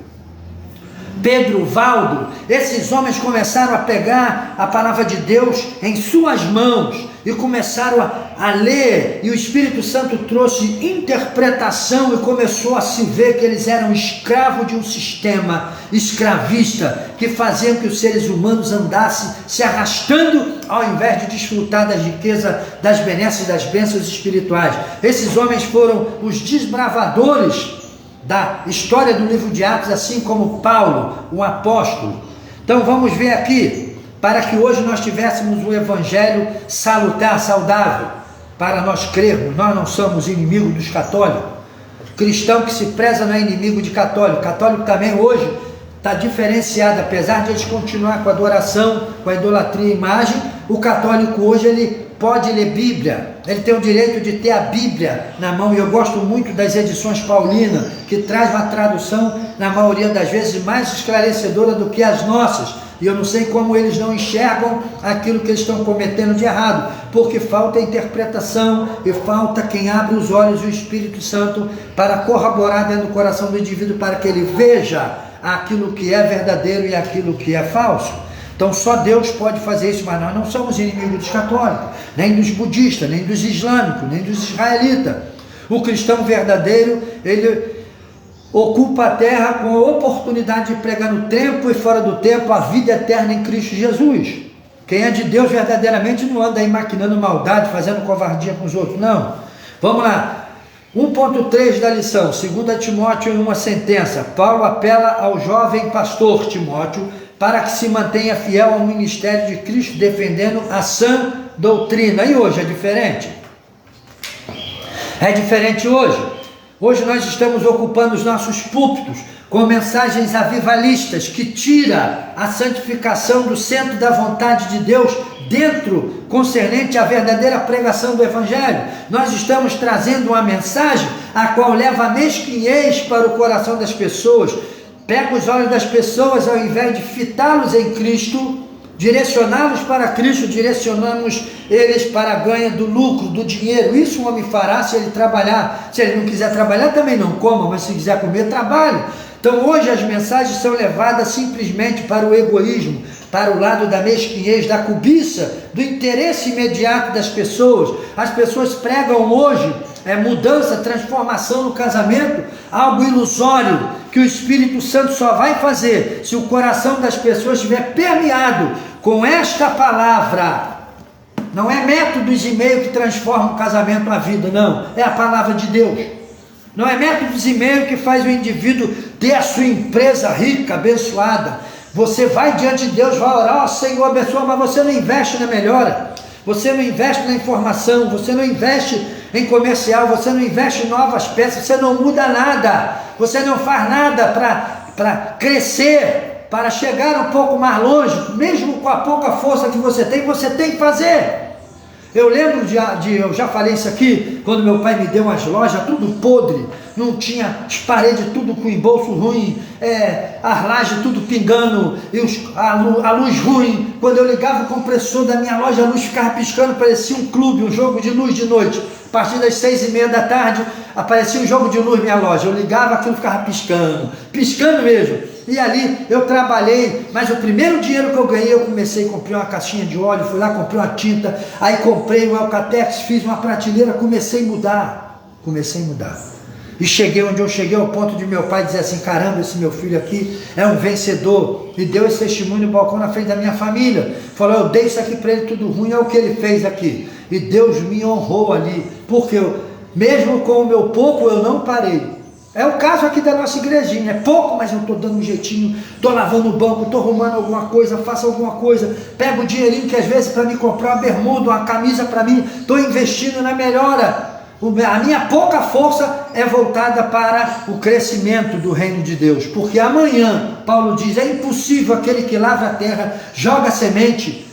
[SPEAKER 3] Pedro Valdo, esses homens começaram a pegar a palavra de Deus em suas mãos e começaram a ler, e o Espírito Santo trouxe interpretação e começou a se ver que eles eram escravos de um sistema escravista que fazia com que os seres humanos andassem se arrastando ao invés de desfrutar da riqueza, das benesses e das bênçãos espirituais. Esses homens foram os desbravadores da história do livro de Atos, assim como Paulo, o apóstolo. Então vamos ver aqui, para que hoje nós tivéssemos um evangelho salutar, saudável, para nós crermos. Nós não somos inimigos dos católicos. Cristão que se preza não é inimigo de católico. Católico também hoje está diferenciado, apesar de eles continuar com a adoração, com a idolatria e imagem. O católico hoje ele pode ler Bíblia, ele tem o direito de ter a Bíblia na mão, e eu gosto muito das edições paulinas, que traz uma tradução, na maioria das vezes, mais esclarecedora do que as nossas, e eu não sei como eles não enxergam aquilo que eles estão cometendo de errado, porque falta interpretação, e falta quem abre os olhos e o Espírito Santo para corroborar dentro do coração do indivíduo, para que ele veja aquilo que é verdadeiro e aquilo que é falso. Então só Deus pode fazer isso, mas nós não somos inimigos dos católicos, nem dos budistas, nem dos islâmicos, nem dos israelitas. O cristão verdadeiro, ele ocupa a terra com a oportunidade de pregar no tempo e fora do tempo a vida eterna em Cristo Jesus. Quem é de Deus verdadeiramente não anda aí maquinando maldade, fazendo covardia com os outros, não. Vamos lá, 1.3 da lição, 2 Timóteo em uma sentença. Paulo apela ao jovem pastor Timóteo para que se mantenha fiel ao ministério de Cristo, defendendo a sã doutrina. E hoje é diferente? É diferente hoje? Hoje nós estamos ocupando os nossos púlpitos com mensagens avivalistas que tira a santificação do centro da vontade de Deus dentro, concernente à verdadeira pregação do Evangelho. Nós estamos trazendo uma mensagem a qual leva a mesquinhez para o coração das pessoas, pega os olhos das pessoas, ao invés de fitá-los em Cristo, direcioná-los para Cristo, direcionamos eles para a ganha do lucro, do dinheiro. Isso o homem fará se ele trabalhar. Se ele não quiser trabalhar, também não coma, mas se quiser comer, trabalhe. Então hoje as mensagens são levadas simplesmente para o egoísmo, para o lado da mesquinhez, da cobiça, do interesse imediato das pessoas. As pessoas pregam hoje mudança, transformação no casamento, algo ilusório, que o Espírito Santo só vai fazer se o coração das pessoas estiver permeado com esta palavra. Não é métodos e meio que transforma o casamento a vida, não, é a palavra de Deus. Não é métodos e meio que faz o indivíduo ter a sua empresa rica, abençoada. Você vai diante de Deus, vai orar, ó Senhor, abençoa, mas você não investe na melhora, você não investe na informação, você não investe em comercial, você não investe em novas peças, você não muda nada, você não faz nada para crescer, para chegar um pouco mais longe, mesmo com a pouca força que você tem que fazer. Eu lembro eu já falei isso aqui, quando meu pai me deu umas lojas, tudo podre, não tinha as paredes tudo com embolso ruim, as lajes tudo pingando, e a luz ruim. Quando eu ligava o compressor da minha loja, a luz ficava piscando, parecia um clube, um jogo de luz de noite. A partir das 6:30 da tarde, aparecia um jogo de luz na minha loja, eu ligava, aquilo ficava piscando mesmo. E ali eu trabalhei, mas o primeiro dinheiro que eu ganhei, eu comecei a comprar uma caixinha de óleo, fui lá, comprei uma tinta, aí comprei um Alcatex, fiz uma prateleira, comecei a mudar. Comecei a mudar. E cheguei onde eu cheguei, ao ponto de meu pai dizer assim: caramba, esse meu filho aqui é um vencedor. E deu esse testemunho no balcão na frente da minha família. Falou: eu dei isso aqui para ele, tudo ruim, é o que ele fez aqui. E Deus me honrou ali, porque mesmo com o meu pouco, eu não parei. É o caso aqui da nossa igrejinha, é pouco, mas eu estou dando um jeitinho, estou lavando o banco, estou arrumando alguma coisa, faço alguma coisa, pego o dinheirinho que às vezes para me comprar uma bermuda, uma camisa para mim, estou investindo na melhora. A minha pouca força é voltada para o crescimento do reino de Deus, porque amanhã, Paulo diz, é impossível aquele que lavra a terra, joga a semente.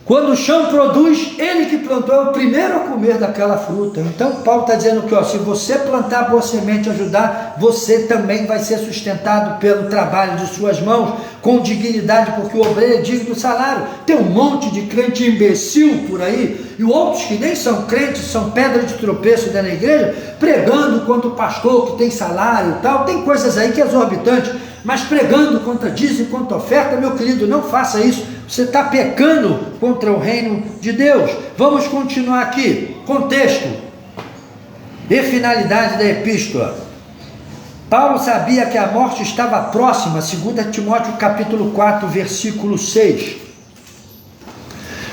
[SPEAKER 3] Quando o chão produz, ele que plantou é o primeiro a comer daquela fruta. Então Paulo está dizendo que, ó, se você plantar boa semente e ajudar, você também vai ser sustentado pelo trabalho de suas mãos, com dignidade, porque o obreiro é digno do salário. Tem um monte de crente imbecil por aí, e outros que nem são crentes, são pedra de tropeço dentro da igreja, pregando contra o pastor que tem salário e tal. Tem coisas aí que é exorbitante, mas pregando contra dízimo, contra oferta, meu querido, não faça isso. Você está pecando contra o reino de Deus. Vamos continuar aqui. Contexto e finalidade da epístola. Paulo sabia que a morte estava próxima, 2 Timóteo capítulo 4, versículo 6.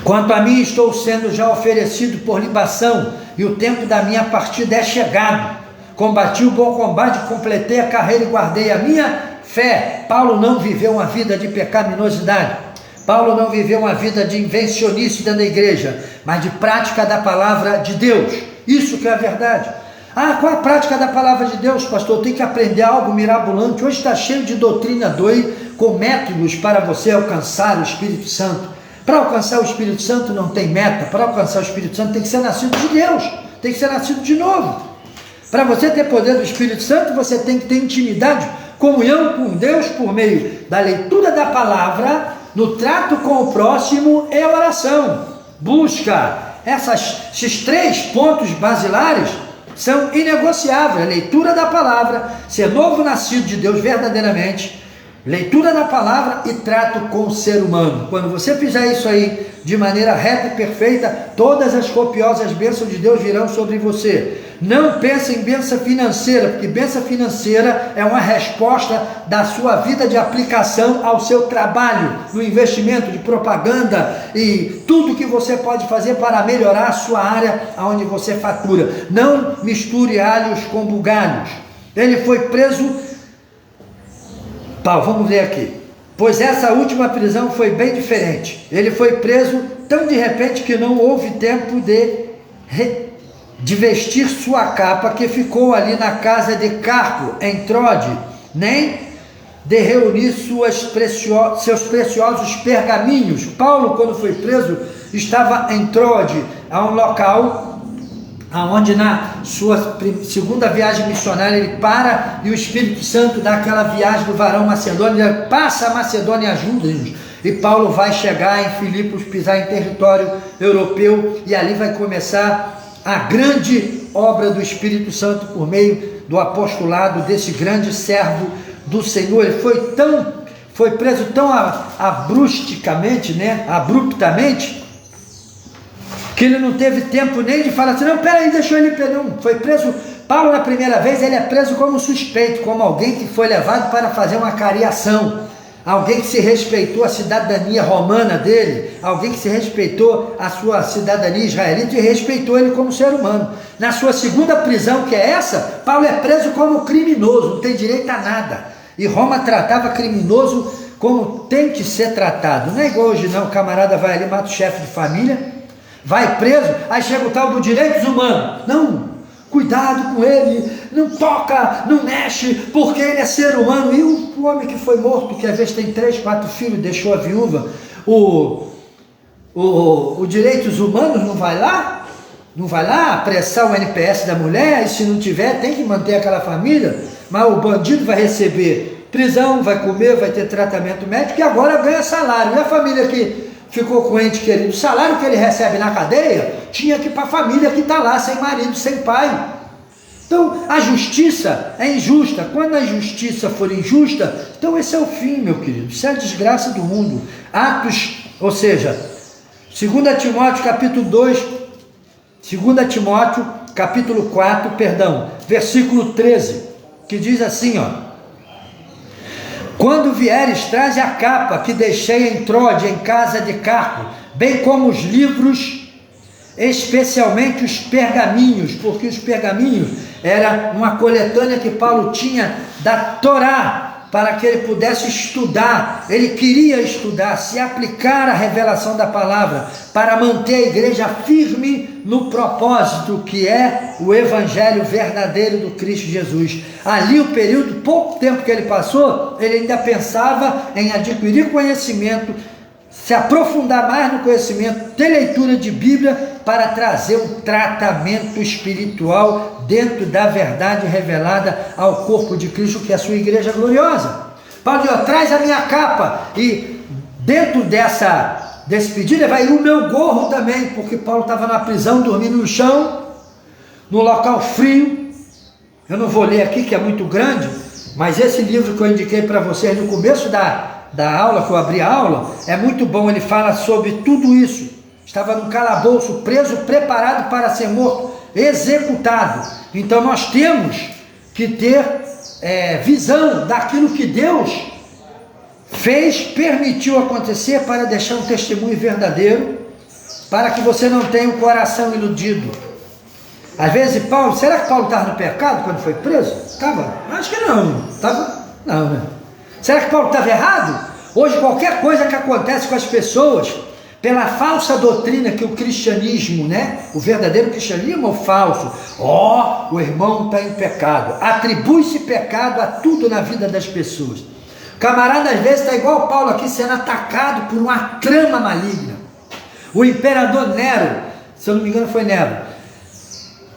[SPEAKER 3] Quanto a mim, estou sendo já oferecido por libação, e o tempo da minha partida é chegado. Combati o bom combate, completei a carreira e guardei a minha fé. Paulo não viveu uma vida de pecaminosidade. Paulo não viveu uma vida de invencionice dentro da igreja, mas de prática da palavra de Deus. Isso que é a verdade. Ah, qual a prática da palavra de Deus, pastor? Eu tenho que aprender algo mirabolante. Hoje está cheio de doutrina doida, com métodos para você alcançar o Espírito Santo. Para alcançar o Espírito Santo não tem meta. Para alcançar o Espírito Santo tem que ser nascido de Deus, tem que ser nascido de novo. Para você ter poder do Espírito Santo, você tem que ter intimidade, comunhão com Deus por meio da leitura da palavra, no trato com o próximo e oração. Busca. Esses 3 pontos basilares são inegociáveis: a leitura da palavra, ser novo nascido de Deus verdadeiramente, leitura da palavra e trato com o ser humano. Quando você fizer isso aí de maneira reta e perfeita, todas as copiosas bênçãos de Deus virão sobre você. Não pense em bênção financeira, porque bênção financeira é uma resposta da sua vida de aplicação ao seu trabalho, no investimento de propaganda e tudo que você pode fazer para melhorar a sua área onde você fatura. Não misture alhos com bugalhos. Ele foi preso. Vamos ver aqui. Pois essa última prisão foi bem diferente. Ele foi preso tão de repente que não houve tempo de vestir sua capa, que ficou ali na casa de Carpo, em Trode, nem de reunir seus preciosos pergaminhos. Paulo, quando foi preso, estava em Trode, a um local aonde na sua segunda viagem missionária ele para, e o Espírito Santo dá aquela viagem do varão macedônio, passa a Macedônia e ajuda-nos. E Paulo vai chegar em Filipos, pisar em território europeu, e ali vai começar a grande obra do Espírito Santo por meio do apostolado desse grande servo do Senhor. Ele foi preso tão abruptamente, que ele não teve tempo nem de falar assim: não, peraí, deixa ele ir. Não, foi preso. Paulo, na primeira vez, ele é preso como suspeito, como alguém que foi levado para fazer uma cariação, alguém que se respeitou a cidadania romana dele, alguém que se respeitou a sua cidadania israelita e respeitou ele como ser humano. Na sua segunda prisão, que é essa, Paulo é preso como criminoso, não tem direito a nada. E Roma tratava criminoso como tem que ser tratado. Não é igual hoje não, o camarada vai ali, mata o chefe de família, vai preso, aí chega o tal do direitos humanos. Não, cuidado com ele, não toca, não mexe, porque ele é ser humano. E o homem que foi morto, que às vezes tem 3, 4 filhos, deixou a viúva, o direitos humanos não vai lá? Não vai lá apressar o NPS da mulher? E se não tiver, tem que manter aquela família. Mas o bandido vai receber prisão, vai comer, vai ter tratamento médico e agora ganha salário. E a família que ficou com o ente querido, o salário que ele recebe na cadeia tinha que ir para a família que está lá, sem marido, sem pai. Então a justiça é injusta. Quando a justiça for injusta, então esse é o fim, meu querido. Isso é a desgraça do mundo. Atos, ou seja, 2 Timóteo capítulo 2, 2 Timóteo, capítulo 4, versículo 13, que diz assim, ó: quando vieres, traze a capa que deixei em Troade, em casa de Carpo, bem como os livros, especialmente os pergaminhos, porque os pergaminhos era uma coletânea que Paulo tinha da Torá, para que ele pudesse estudar. Ele queria estudar, se aplicar à revelação da palavra, para manter a igreja firme no propósito que é o evangelho verdadeiro do Cristo Jesus. Ali o período, pouco tempo que ele passou, ele ainda pensava em adquirir conhecimento, se aprofundar mais no conhecimento, ter leitura de Bíblia, para trazer um tratamento espiritual dentro da verdade revelada ao corpo de Cristo, que é a sua igreja gloriosa. Paulo diz: traz a minha capa, e dentro desse pedido vai ir o meu gorro também, porque Paulo estava na prisão, dormindo no chão, no local frio. Eu não vou ler aqui, que é muito grande, mas esse livro que eu indiquei para vocês no começo da aula, que eu abri a aula, é muito bom. Ele fala sobre tudo isso. Estava num calabouço, preso, preparado para ser morto, executado. Então nós temos que ter visão daquilo que Deus fez, permitiu acontecer, para deixar um testemunho verdadeiro, para que você não tenha o coração iludido. Às vezes Paulo, será que Paulo estava no pecado quando foi preso? Estava? Acho que não. Estava? Não, né? Será que Paulo estava errado? Hoje qualquer coisa que acontece com as pessoas, pela falsa doutrina que o cristianismo, o verdadeiro cristianismo ou falso, o irmão está em pecado, atribui-se pecado a tudo na vida das pessoas. O camarada às vezes está igual Paulo aqui, sendo atacado por uma trama maligna. O imperador Nero, se eu não me engano foi Nero,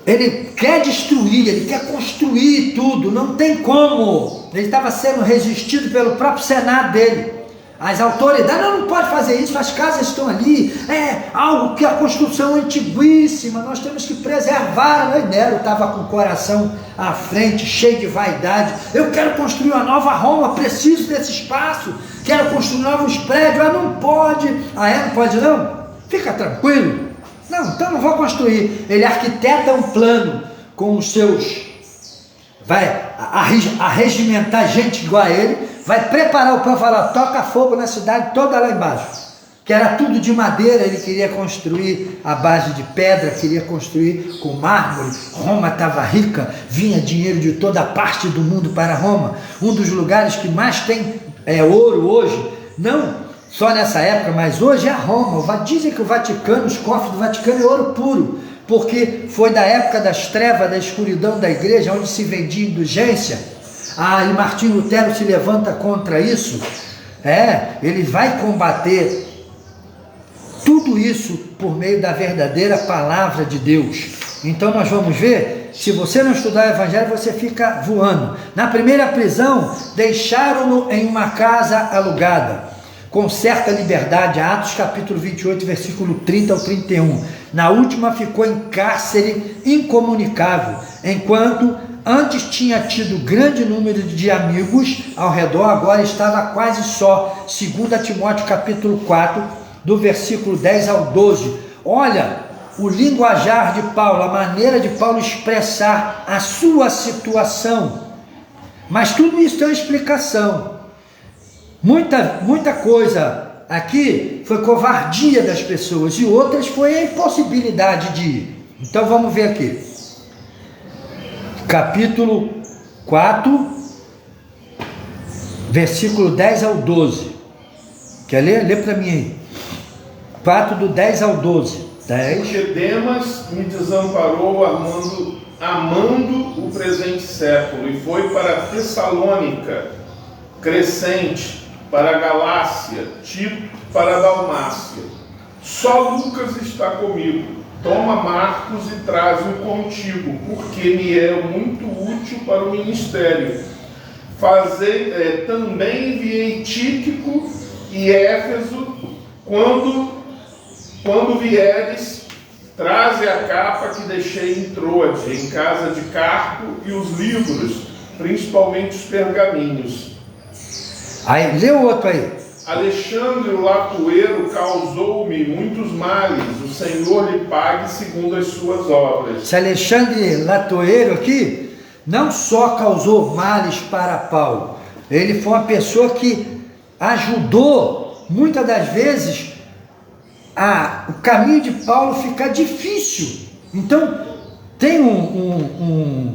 [SPEAKER 3] ele quer destruir, ele quer construir tudo, não tem como. Ele estava sendo resistido pelo próprio senado dele. As autoridades: não pode fazer isso, as casas estão ali, é algo que a construção é antiguíssima, nós temos que preservar. Nero estava com o coração à frente, cheio de vaidade: eu quero construir uma nova Roma, preciso desse espaço, quero construir novos prédios. Não pode. Não pode não? Fica tranquilo. Não, então não vou construir. Ele arquiteta um plano com os seus, vai arregimentar gente igual a ele, vai preparar o plano, falar: toca fogo na cidade toda lá embaixo, que era tudo de madeira. Ele queria construir a base de pedra, queria construir com mármore. Roma estava rica, vinha dinheiro de toda parte do mundo para Roma, um dos lugares que mais tem ouro hoje, não só nessa época, mas hoje é Roma. Dizem que o Vaticano, os cofres do Vaticano é ouro puro, porque foi da época das trevas, da escuridão da igreja, onde se vendia indulgência. E Martinho Lutero se levanta contra isso. Ele vai combater tudo isso por meio da verdadeira palavra de Deus. Então nós vamos ver, se você não estudar o evangelho, você fica voando. Na primeira prisão, deixaram-no em uma casa alugada, com certa liberdade, Atos capítulo 28, versículo 30 ao 31. Na última ficou em cárcere incomunicável, enquanto antes tinha tido grande número de amigos ao redor, agora estava quase só. 2 Timóteo capítulo 4, do versículo 10 ao 12. Olha o linguajar de Paulo, a maneira de Paulo expressar a sua situação. Mas tudo isso tem uma explicação. Muita coisa aqui foi covardia das pessoas, e outras foi a impossibilidade de ir. Então vamos ver aqui. Capítulo 4, versículo 10 ao 12. Quer ler? Lê para mim aí. 4, do 10 ao 12. 10.
[SPEAKER 1] Porque Demas me desamparou amando o presente século, e foi para Tessalônica, Crescente, para a Galácia, Tito para a Dalmácia. Só Lucas está comigo. Toma Marcos e traze-o contigo, porque me é muito útil para o ministério. Também enviei Tíquico e Éfeso. Quando vieres, traze a capa que deixei em Troade, em casa de Carpo, e os livros, principalmente os pergaminhos. Aí, lê o outro aí. Alexandre o Latueiro causou-me muitos males. O Senhor lhe pague segundo as suas obras.
[SPEAKER 3] Esse Alexandre Latoeiro aqui não só causou males para Paulo, ele foi uma pessoa que ajudou, muitas das vezes, o caminho de Paulo ficar difícil. Então, tem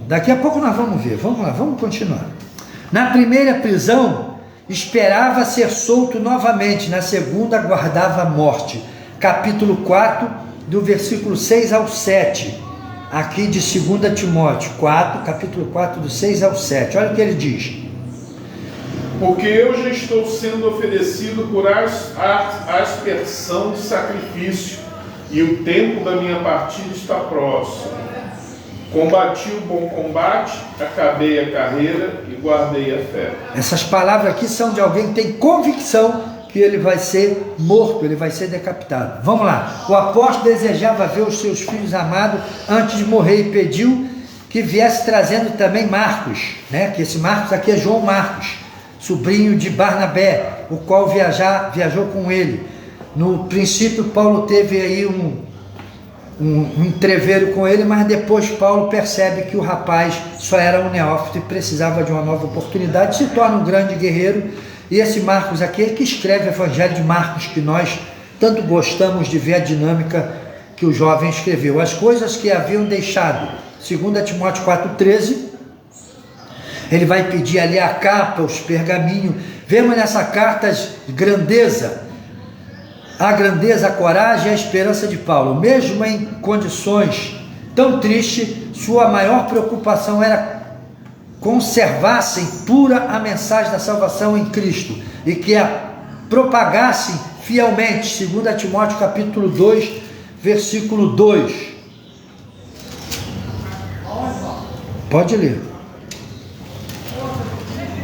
[SPEAKER 3] daqui a pouco nós vamos ver, vamos lá, vamos continuar. Na primeira prisão, esperava ser solto novamente, na segunda aguardava a morte. Capítulo 4, do versículo 6 ao 7, aqui de 2 Timóteo 4, capítulo 4, do 6 ao 7, olha o que ele diz.
[SPEAKER 1] Porque eu já estou sendo oferecido por aspersão de sacrifício, e o tempo da minha partida está próximo. Combati o bom combate, acabei a carreira e guardei a fé.
[SPEAKER 3] Essas palavras aqui são de alguém que tem convicção que ele vai ser morto, ele vai ser decapitado. Vamos lá. O apóstolo desejava ver os seus filhos amados antes de morrer e pediu que viesse trazendo também Marcos, né? Que esse Marcos aqui é João Marcos, sobrinho de Barnabé, o qual viajou com ele. No princípio, Paulo teve aí um entreveiro com ele, mas depois Paulo percebe que o rapaz só era um neófito e precisava de uma nova oportunidade, se torna um grande guerreiro. E esse Marcos aqui é que escreve o Evangelho de Marcos, que nós tanto gostamos de ver a dinâmica que o jovem escreveu. As coisas que haviam deixado, 2 Timóteo 4,13, ele vai pedir ali a capa, os pergaminhos. Vemos nessa carta a grandeza, a coragem e a esperança de Paulo. Mesmo em condições tão tristes, sua maior preocupação era conservassem pura a mensagem da salvação em Cristo e que a propagassem fielmente. 2 Timóteo capítulo 2, versículo 2. Pode ler.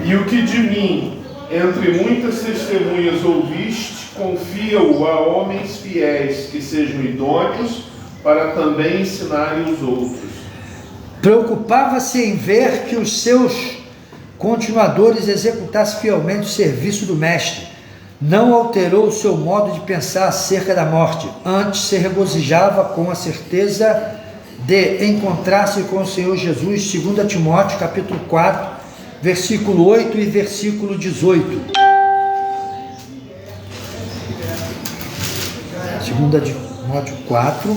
[SPEAKER 1] E o que de mim, entre muitas testemunhas ouviste, confia-o a homens fiéis que sejam idôneos para também ensinarem os outros.
[SPEAKER 3] Preocupava-se em ver que os seus continuadores executassem fielmente o serviço do Mestre. Não alterou o seu modo de pensar acerca da morte. Antes se regozijava com a certeza de encontrar-se com o Senhor Jesus. 2 Timóteo capítulo 4, versículo 8 e versículo 18. 2 Timóteo 4,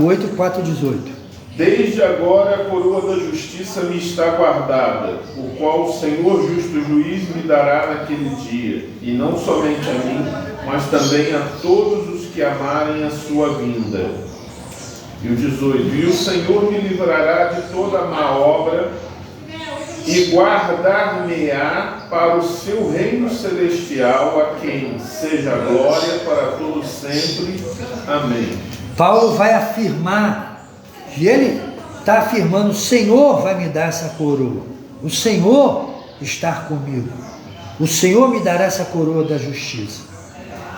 [SPEAKER 3] 8 e 4, 18.
[SPEAKER 1] Desde agora a coroa da justiça me está guardada, o qual o Senhor justo juiz me dará naquele dia, e não somente a mim, mas também a todos os que amarem a sua vinda. E o 18, e o Senhor me livrará de toda má obra, e guardar-me-á para o seu reino celestial, a quem seja a glória para todos sempre. Amém.
[SPEAKER 3] Paulo vai afirmar, e ele está afirmando, o Senhor vai me dar essa coroa, o Senhor está comigo, o Senhor me dará essa coroa da justiça,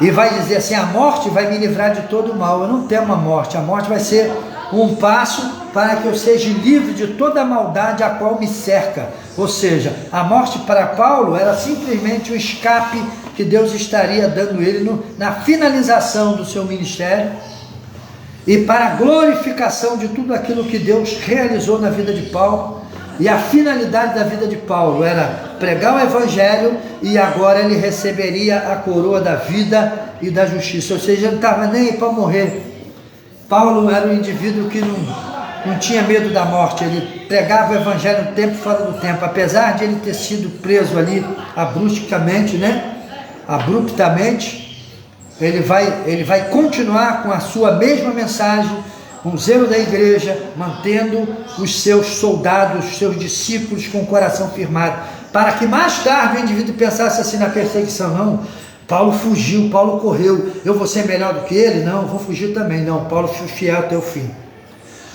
[SPEAKER 3] e vai dizer assim, a morte vai me livrar de todo o mal. Eu não temo a morte vai ser um passo para que eu seja livre de toda a maldade a qual me cerca. Ou seja, a morte para Paulo era simplesmente um escape que Deus estaria dando ele na finalização do seu ministério, e para a glorificação de tudo aquilo que Deus realizou na vida de Paulo. E a finalidade da vida de Paulo era pregar o Evangelho, e agora ele receberia a coroa da vida e da justiça. Ou seja, ele não estava nem aí para morrer. Paulo era um indivíduo que não tinha medo da morte. Ele pregava o Evangelho no tempo e fora do tempo. Apesar de ele ter sido preso ali abruptamente, ele vai continuar com a sua mesma mensagem, com o zelo da igreja, mantendo os seus soldados, os seus discípulos com o coração firmado, para que mais tarde o indivíduo pensasse assim na perseguição. Não, Paulo fugiu, Paulo correu, eu vou ser melhor do que ele? Não, vou fugir também. Não, Paulo foi fiel até o fim.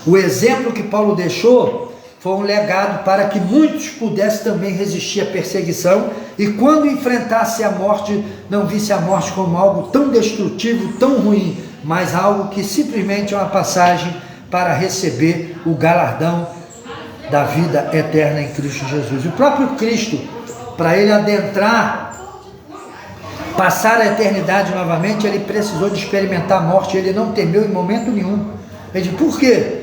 [SPEAKER 3] O exemplo que Paulo deixou foi um legado para que muitos pudessem também resistir à perseguição, e quando enfrentasse a morte, não visse a morte como algo tão destrutivo, tão ruim, mas algo que simplesmente é uma passagem para receber o galardão da vida eterna em Cristo Jesus. O próprio Cristo, para ele adentrar passar a eternidade novamente, ele precisou de experimentar a morte, ele não temeu em momento nenhum. Ele diz, por quê?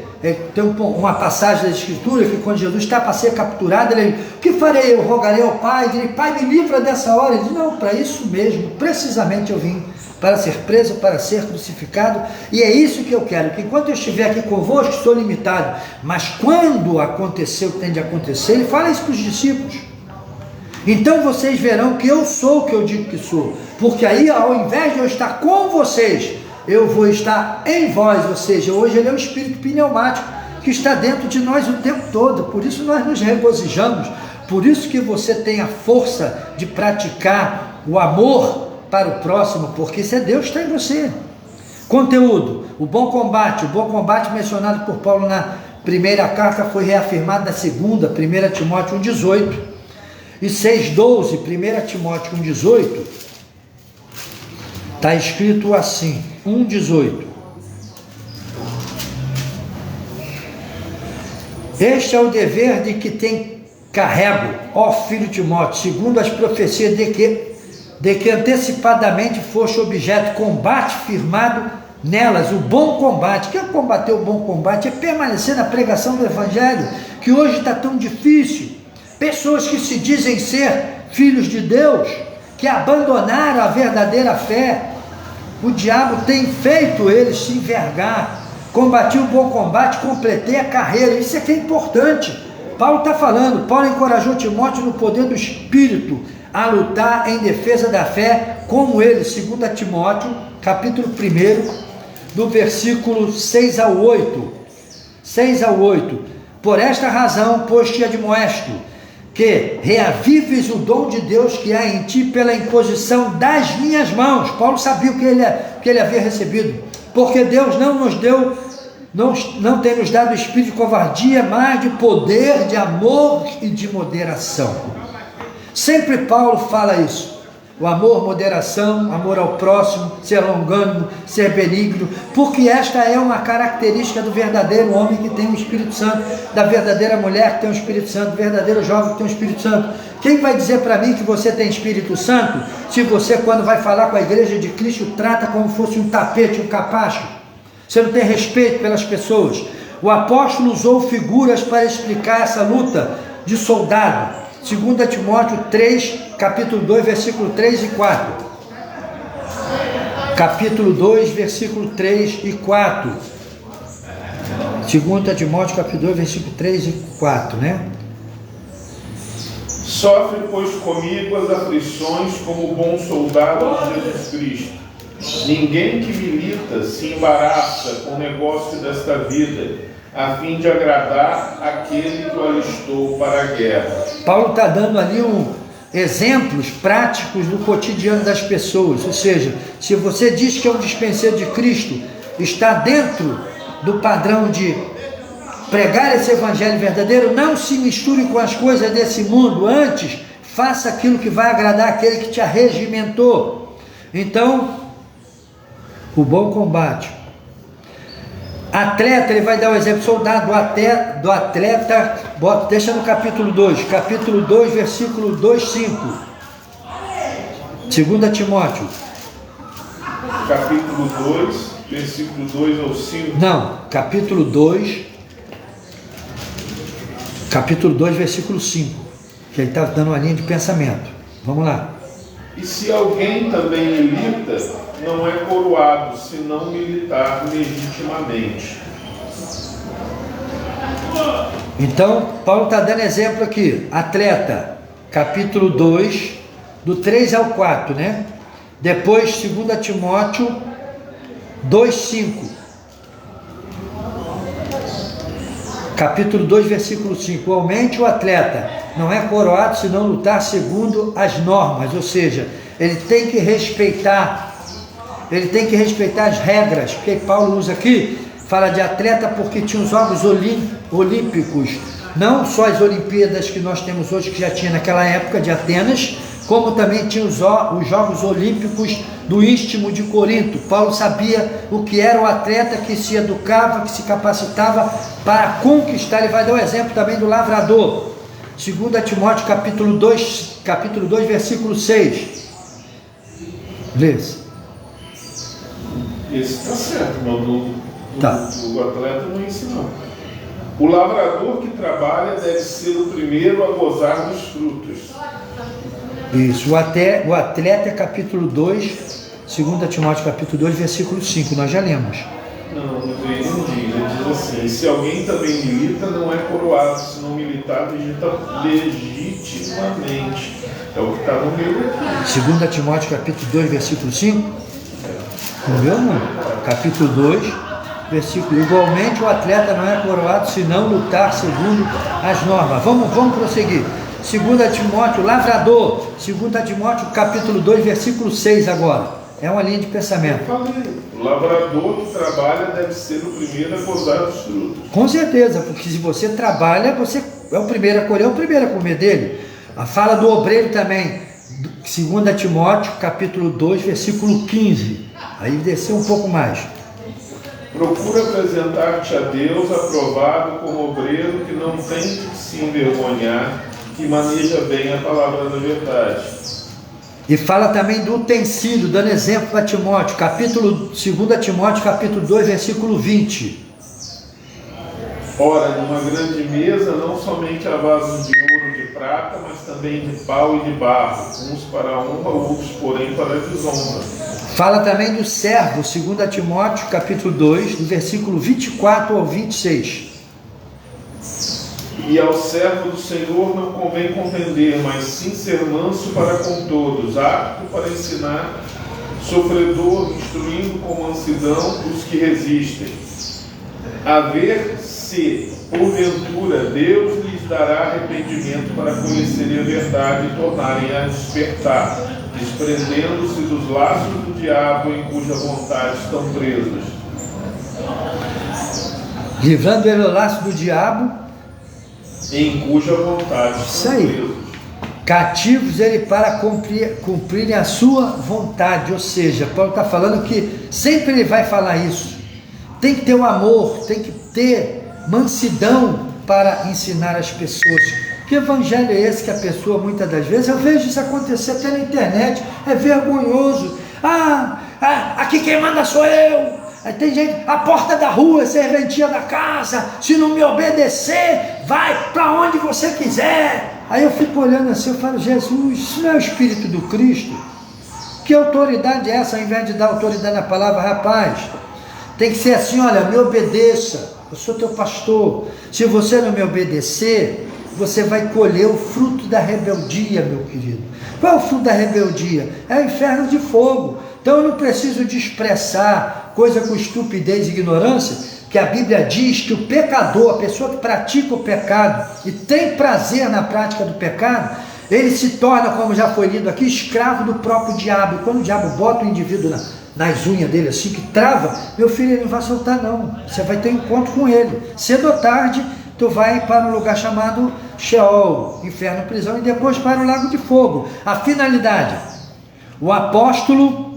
[SPEAKER 3] Tem uma passagem da Escritura que quando Jesus está para ser capturado, ele diz, o que farei? Eu rogarei ao Pai, ele diz, Pai, me livra dessa hora. Ele diz, não, para isso mesmo, precisamente eu vim, para ser preso, para ser crucificado, e é isso que eu quero, que enquanto eu estiver aqui convosco, sou limitado, mas quando acontecer o que tem de acontecer, ele fala isso para os discípulos, então vocês verão que eu sou o que eu digo que sou, porque aí ao invés de eu estar com vocês, eu vou estar em vós, ou seja, hoje ele é um espírito pneumático, que está dentro de nós o tempo todo, por isso nós nos regozijamos, por isso que você tem a força de praticar o amor para o próximo, porque se é Deus está em você. Conteúdo, o bom combate mencionado por Paulo na primeira carta foi reafirmado na segunda, 1 Timóteo 1,18 e 6,12, 1 Timóteo 1,18 está escrito assim, 1,18: este é o dever de que tem carrego, ó filho Timóteo, segundo as profecias de que antecipadamente foste objeto, combate firmado nelas, o bom combate. O que é combater o bom combate? É permanecer na pregação do Evangelho, que hoje está tão difícil. Pessoas que se dizem ser filhos de Deus, que abandonaram a verdadeira fé, o diabo tem feito eles se envergar. Combati o bom combate, completei a carreira. Isso é que é importante. Paulo está falando, Paulo encorajou Timóteo no poder do Espírito a lutar em defesa da fé, como ele, 2 Timóteo, capítulo 1, do versículo 6 ao 8. 6 ao 8. Por esta razão, pois te admoesto, que reavives o dom de Deus que há em ti pela imposição das minhas mãos. Paulo sabia o que ele havia recebido, porque Deus não tem nos dado espírito de covardia, mas de poder, de amor e de moderação. Sempre Paulo fala isso, o amor, moderação, amor ao próximo, ser longânimo, ser benigno, porque esta é uma característica do verdadeiro homem que tem o Espírito Santo, da verdadeira mulher que tem o Espírito Santo, do verdadeiro jovem que tem o Espírito Santo. Quem vai dizer para mim que você tem Espírito Santo, se você, quando vai falar com a igreja de Cristo, trata como fosse um tapete, um capacho? Você não tem respeito pelas pessoas. O apóstolo usou figuras para explicar essa luta de soldado. 2 Timóteo 3, capítulo 2, versículo 3 e 4. Capítulo 2, versículo 3 e 4. 2 Timóteo, capítulo 2, versículo 3 e 4, né?
[SPEAKER 1] Sofre, pois, comigo as aflições como bom soldado de Jesus Cristo. Ninguém que milita se embaraça com o negócio desta vida, a fim de agradar aquele que o alistou para a guerra.
[SPEAKER 3] Paulo está dando ali exemplos práticos do cotidiano das pessoas, ou seja, se você diz que é um dispenseiro de Cristo, está dentro do padrão de pregar esse evangelho verdadeiro, não se misture com as coisas desse mundo, antes faça aquilo que vai agradar aquele que te arregimentou. Então, o bom combate. Atleta, ele vai dar o exemplo, soldado do atleta, deixa no capítulo 2, versículo 2, 5. 2 Timóteo.
[SPEAKER 1] Capítulo 2, versículo 2 ao 5.
[SPEAKER 3] Não, capítulo 2, versículo 5, que ele está dando uma linha de pensamento. Vamos lá.
[SPEAKER 1] E se alguém também milita, não é coroado, se não militar legitimamente.
[SPEAKER 3] Então, Paulo está dando exemplo aqui. Atleta, capítulo 2, do 3 ao 4, né? Depois, 2 Timóteo 2, 5. Capítulo 2, versículo 5. Igualmente o atleta não é coroado se não lutar segundo as normas, ou seja, ele tem que respeitar as regras, porque Paulo usa aqui, fala de atleta porque tinha os Jogos Olímpicos, não só as Olimpíadas que nós temos hoje, que já tinha naquela época de Atenas, como também tinha os Jogos Olímpicos do Istmo de Corinto. Paulo sabia o que era o atleta que se educava, que se capacitava para conquistar. Ele vai dar o exemplo também do lavrador. 2 Timóteo capítulo 2, versículo 6. Lê-se.
[SPEAKER 1] Esse está certo, mas
[SPEAKER 3] Tá.
[SPEAKER 1] o atleta não ensinou. O lavrador que trabalha deve ser o primeiro a gozar dos frutos.
[SPEAKER 3] Isso, o atleta é capítulo 2, 2 Timóteo capítulo 2, versículo 5, nós já lemos.
[SPEAKER 1] Não diz, ele diz assim: se alguém também milita, não é coroado, se não militar, legitimamente. É o que está no meu aqui.
[SPEAKER 3] 2 Timóteo capítulo 2, versículo 5. No meu não. Capítulo 2, versículo. Igualmente o atleta não é coroado se não lutar segundo as normas. Vamos prosseguir. 2 Timóteo, lavrador. 2 Timóteo capítulo 2, versículo 6 agora. É uma linha de pensamento.
[SPEAKER 1] Eu falei, o lavrador que trabalha deve ser o primeiro a gozar dos frutos.
[SPEAKER 3] Com certeza, porque se você trabalha, você é o primeiro a colher, é o primeiro a comer dele. A fala do obreiro também, 2 Timóteo, capítulo 2, versículo 15. Aí desceu um pouco mais.
[SPEAKER 1] Procura apresentar-te a Deus aprovado como obreiro que não tem de se envergonhar, que maneja bem a palavra da verdade.
[SPEAKER 3] E fala também do utensílio, dando exemplo para Timóteo, 2 Timóteo, capítulo 2, versículo 20.
[SPEAKER 1] Ora, numa grande mesa, não somente há vasos de ouro, de prata, mas também de pau e de barro, uns para honra, outros, porém, para desonra.
[SPEAKER 3] Fala também do servo, 2 Timóteo, capítulo 2, do versículo 24 ao 26.
[SPEAKER 1] E ao servo do Senhor não convém contender, mas sim ser manso para com todos, apto para ensinar, sofredor, instruindo com mansidão os que resistem. A ver se, porventura, Deus lhes dará arrependimento para conhecerem a verdade e tornarem a despertar, desprendendo-se dos laços do diabo em cuja vontade estão presos.
[SPEAKER 3] Livrando ele do laço do diabo,
[SPEAKER 1] Em cuja vontade
[SPEAKER 3] isso
[SPEAKER 1] estão
[SPEAKER 3] aí.
[SPEAKER 1] presos.
[SPEAKER 3] Cativos ele para cumprirem a sua vontade. Ou seja, Paulo está falando que sempre ele vai falar isso. Tem que ter o amor, tem que ter mansidão para ensinar as pessoas. Que evangelho é esse que a pessoa, muitas das vezes, eu vejo isso acontecer até na internet, é vergonhoso. Aqui quem manda sou eu. Aí tem gente, a porta da rua, serventia da casa, se não me obedecer, vai para onde você quiser. Aí eu fico olhando assim, eu falo, Jesus, isso não é o Espírito do Cristo? Que autoridade é essa, ao invés de dar autoridade na palavra? Rapaz, tem que ser assim, olha, me obedeça, eu sou teu pastor. Se você não me obedecer, você vai colher o fruto da rebeldia, meu querido. Qual é o fruto da rebeldia? É o inferno de fogo. Então eu não preciso de expressar coisa com estupidez e ignorância, que a Bíblia diz que o pecador, a pessoa que pratica o pecado e tem prazer na prática do pecado, ele se torna, como já foi lido aqui, escravo do próprio diabo. E quando o diabo bota o indivíduo nas unhas dele assim, que trava, meu filho, ele não vai soltar não, você vai ter encontro com ele, cedo ou tarde tu vai para um lugar chamado Sheol, inferno, prisão, e depois para o lago de fogo. A finalidade, o apóstolo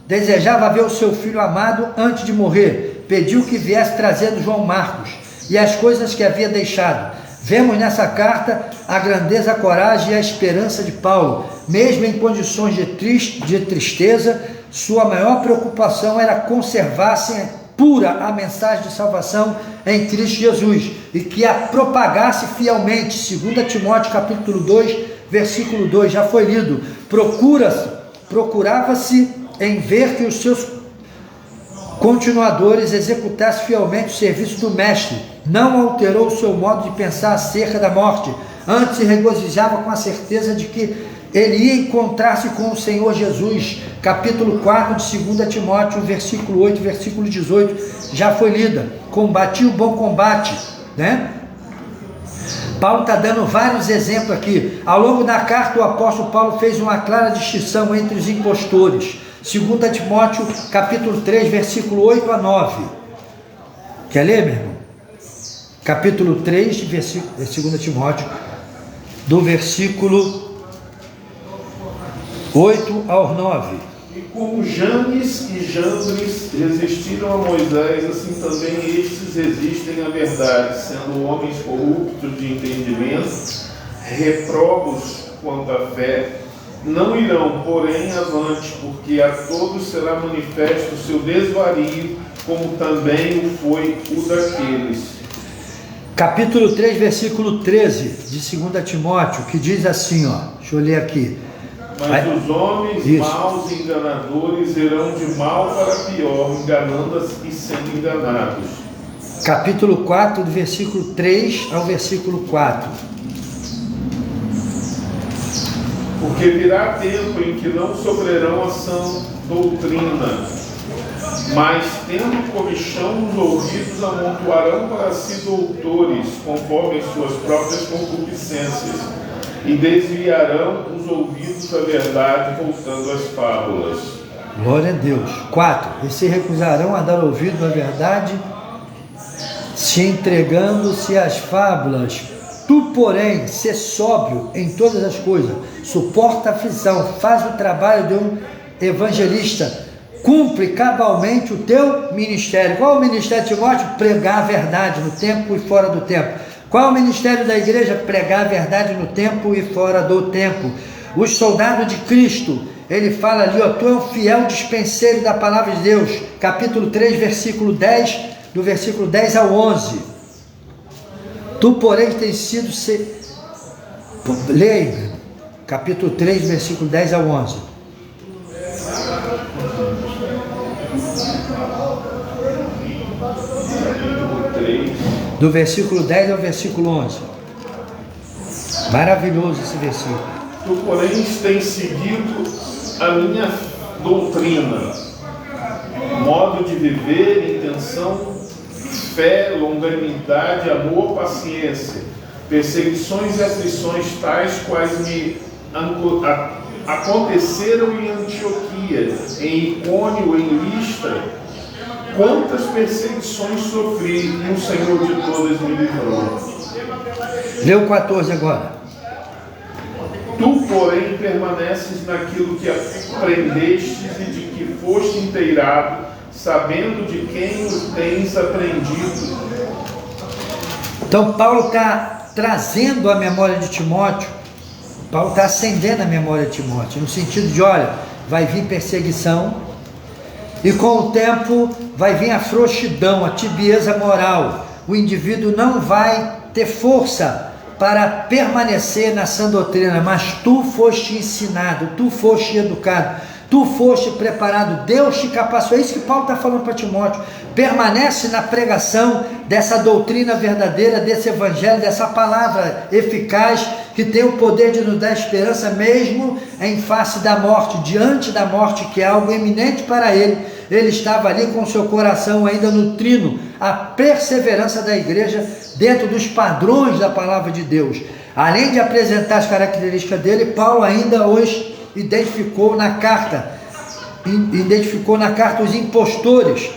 [SPEAKER 3] desejava ver o seu filho amado antes de morrer, pediu que viesse trazendo João Marcos e as coisas que havia deixado. Vemos nessa carta a grandeza, a coragem e a esperança de Paulo. Mesmo em condições de tristeza, sua maior preocupação era conservar-se pura a mensagem de salvação em Cristo Jesus e que a propagasse fielmente. 2 Timóteo capítulo 2, versículo 2, já foi lido. Procurava-se em ver que os seus continuadores executassem fielmente o serviço do mestre. Não alterou o seu modo de pensar acerca da morte, antes se regozijava com a certeza de que ele ia encontrar-se com o Senhor Jesus. Capítulo 4 de 2 Timóteo, versículo 8, versículo 18, já foi lida. Combati o bom combate, né? Paulo está dando vários exemplos aqui. Ao longo da carta, o apóstolo Paulo fez uma clara distinção entre os impostores. 2 Timóteo, capítulo 3, versículo 8 a 9. Quer ler, meu irmão? Capítulo 3, de 2 Timóteo, do versículo 8 ao 9.
[SPEAKER 1] E como Janes e Jambres resistiram a Moisés, assim também estes resistem à verdade, sendo homens corruptos de entendimento, reprobos quanto à fé, não irão, porém, avante, porque a todos será manifesto o seu desvario, como também o foi o daqueles.
[SPEAKER 3] Capítulo 3, versículo 13 de 2 Timóteo, que diz assim, ó, deixa eu ler aqui.
[SPEAKER 1] Mas os homens
[SPEAKER 3] Isso.
[SPEAKER 1] maus e enganadores irão de mal para pior, enganando e sendo enganados.
[SPEAKER 3] Capítulo 4, do versículo 3 ao versículo 4.
[SPEAKER 1] Porque virá tempo em que não sofrerão a sã doutrina, mas tendo comichão nos ouvidos, amontoarão para si doutores, conforme as suas próprias concupiscências, e desviarão os ouvidos da verdade, voltando às fábulas.
[SPEAKER 3] Glória a Deus. 4. E se recusarão a dar ouvido à verdade, se entregando-se às fábulas. Tu, porém, sê sóbrio em todas as coisas, suporta a aflição, faz o trabalho de um evangelista, cumpre cabalmente o teu ministério. Qual é o ministério, Timóteo? Pregar a verdade no tempo e fora do tempo. Qual é o ministério da igreja? Pregar a verdade no tempo e fora do tempo. Os soldados de Cristo, ele fala ali, ó, tu é um fiel dispenseiro da palavra de Deus. Capítulo 3, versículo 10, do versículo 10 ao 11. Tu, porém, tens sido... Leia, capítulo 3, versículo 10 ao 11. Do versículo 10 ao versículo 11. Maravilhoso esse versículo.
[SPEAKER 1] Tu, porém, tens seguido a minha doutrina, modo de viver, intenção, fé, longanimidade, amor, paciência, perseguições e aflições tais quais me aconteceram em Antioquia, em Icônio, em Listra. Quantas perseguições sofri, e o Senhor de todas me livrou.
[SPEAKER 3] Leu 14 agora.
[SPEAKER 1] Tu, porém, permaneces naquilo que aprendestes e de que foste inteirado, sabendo de quem o tens aprendido.
[SPEAKER 3] Então Paulo está trazendo a memória de Timóteo, Paulo está acendendo a memória de Timóteo, no sentido de, olha, vai vir perseguição, e com o tempo vai vir a frouxidão, a tibieza moral, o indivíduo não vai ter força para permanecer na sã doutrina, mas tu foste ensinado, tu foste educado, tu foste preparado, Deus te capacitou. É isso que Paulo está falando para Timóteo. Permanece na pregação dessa doutrina verdadeira, desse evangelho, dessa palavra eficaz, que tem o poder de nos dar esperança mesmo em face da morte, diante da morte, que é algo eminente para ele. Ele estava ali com seu coração ainda nutrindo a perseverança da igreja dentro dos padrões da palavra de Deus. Além de apresentar as características dele, Paulo ainda os identificou na carta os impostores.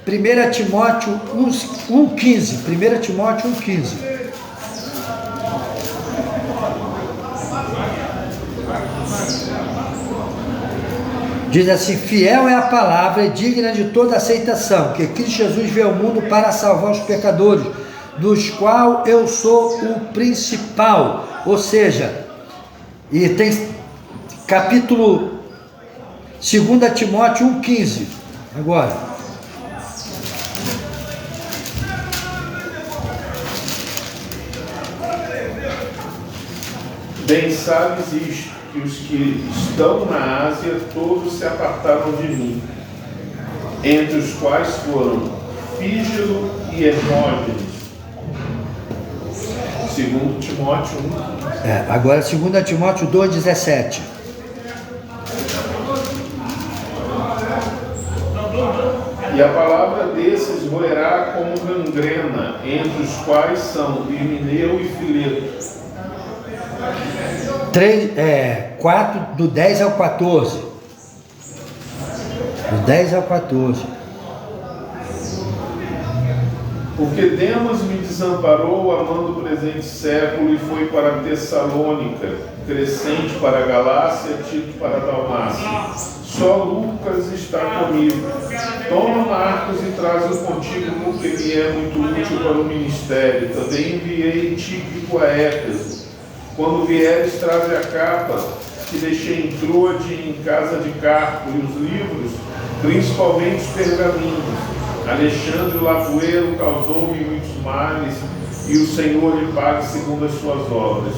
[SPEAKER 3] 1 Timóteo 1,15. 1 Timóteo 1,15. Diz assim: fiel é a palavra e digna de toda aceitação, que Cristo Jesus veio ao mundo para salvar os pecadores, dos quais eu sou o principal. Ou seja, e tem capítulo 2 Timóteo 1,15. Agora,
[SPEAKER 1] bem sabes isto, que os que estão na Ásia todos se apartaram de mim, entre os quais foram Fígelo e Hermógenes. 2 Timóteo 1.
[SPEAKER 3] Agora 2 Timóteo 2,17.
[SPEAKER 1] E a palavra desses roerá como gangrena, entre os quais são Himeneu e Fileto.
[SPEAKER 3] 4, do 10 ao 14. Do 10 ao 14.
[SPEAKER 1] Porque Demas me desamparou, amando o presente século, e foi para Tessalônica, Crescente para a Galácia, Tito para a Dalmácia. Só Lucas está comigo. Toma Marcos e traz-o contigo, porque me é muito útil para o ministério. Também enviei Tíquico a Éfeso. Quando vieres, traze a capa que deixei em Troade, em casa de Carpo, e os livros, principalmente os pergaminhos. Alexandre o Lavoeiro causou-me muitos males, e o Senhor lhe pague segundo as suas obras.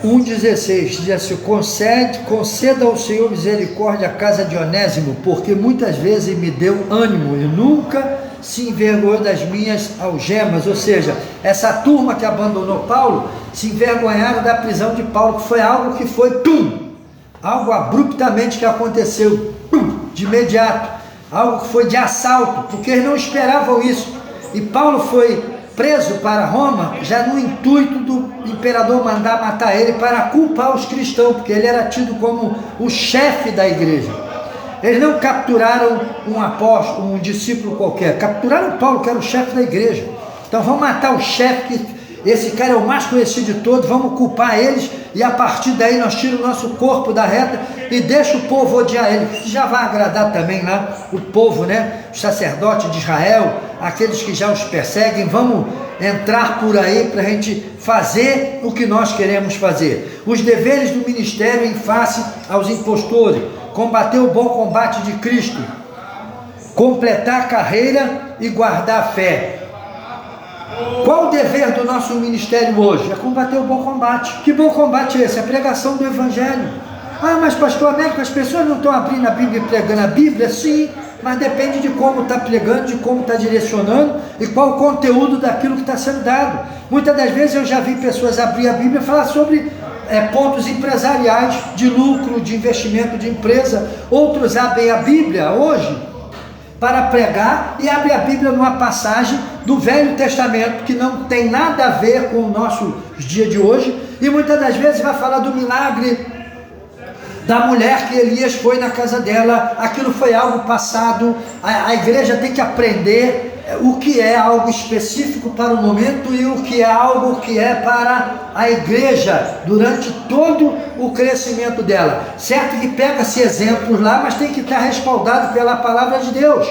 [SPEAKER 3] 1,16 diz assim: conceda ao Senhor misericórdia à casa de Onésimo, porque muitas vezes me deu ânimo e nunca se envergonhou das minhas algemas. Ou seja, essa turma que abandonou Paulo se envergonharam da prisão de Paulo, que foi algo que foi algo abruptamente que aconteceu, de imediato, algo que foi de assalto, porque eles não esperavam isso. E Paulo foi preso para Roma, já no intuito do imperador mandar matar ele para culpar os cristãos, porque ele era tido como o chefe da igreja. Eles não capturaram um apóstolo, um discípulo qualquer, capturaram Paulo, que era o chefe da igreja. Então vamos matar o chefe, que esse cara é o mais conhecido de todos, vamos culpar eles, e a partir daí nós tiramos o nosso corpo da reta e deixa o povo odiar ele, que já vai agradar também lá o povo, né? Os sacerdotes de Israel, aqueles que já os perseguem. Vamos entrar por aí para a gente fazer o que nós queremos fazer. Os deveres do ministério em face aos impostores: combater o bom combate de Cristo, completar a carreira e guardar a fé. Qual o dever do nosso ministério hoje? É combater o bom combate. Que bom combate é esse? A pregação do Evangelho. Ah, mas pastor Américo, as pessoas não estão abrindo a Bíblia e pregando a Bíblia? Sim, mas depende de como está pregando, de como está direcionando e qual o conteúdo daquilo que está sendo dado. Muitas das vezes eu já vi pessoas abrir a Bíblia e falar sobre pontos empresariais, de lucro, de investimento de empresa. Outros abrem a Bíblia hoje para pregar e abrem a Bíblia numa passagem do Velho Testamento que não tem nada a ver com o nosso dia de hoje, e muitas das vezes vai falar do milagre da mulher que Elias foi na casa dela. Aquilo foi algo passado. A igreja tem que aprender o que é algo específico para o momento e o que é algo que é para a igreja durante todo o crescimento dela. Certo que pega-se exemplos lá, mas tem que estar respaldado pela palavra de Deus.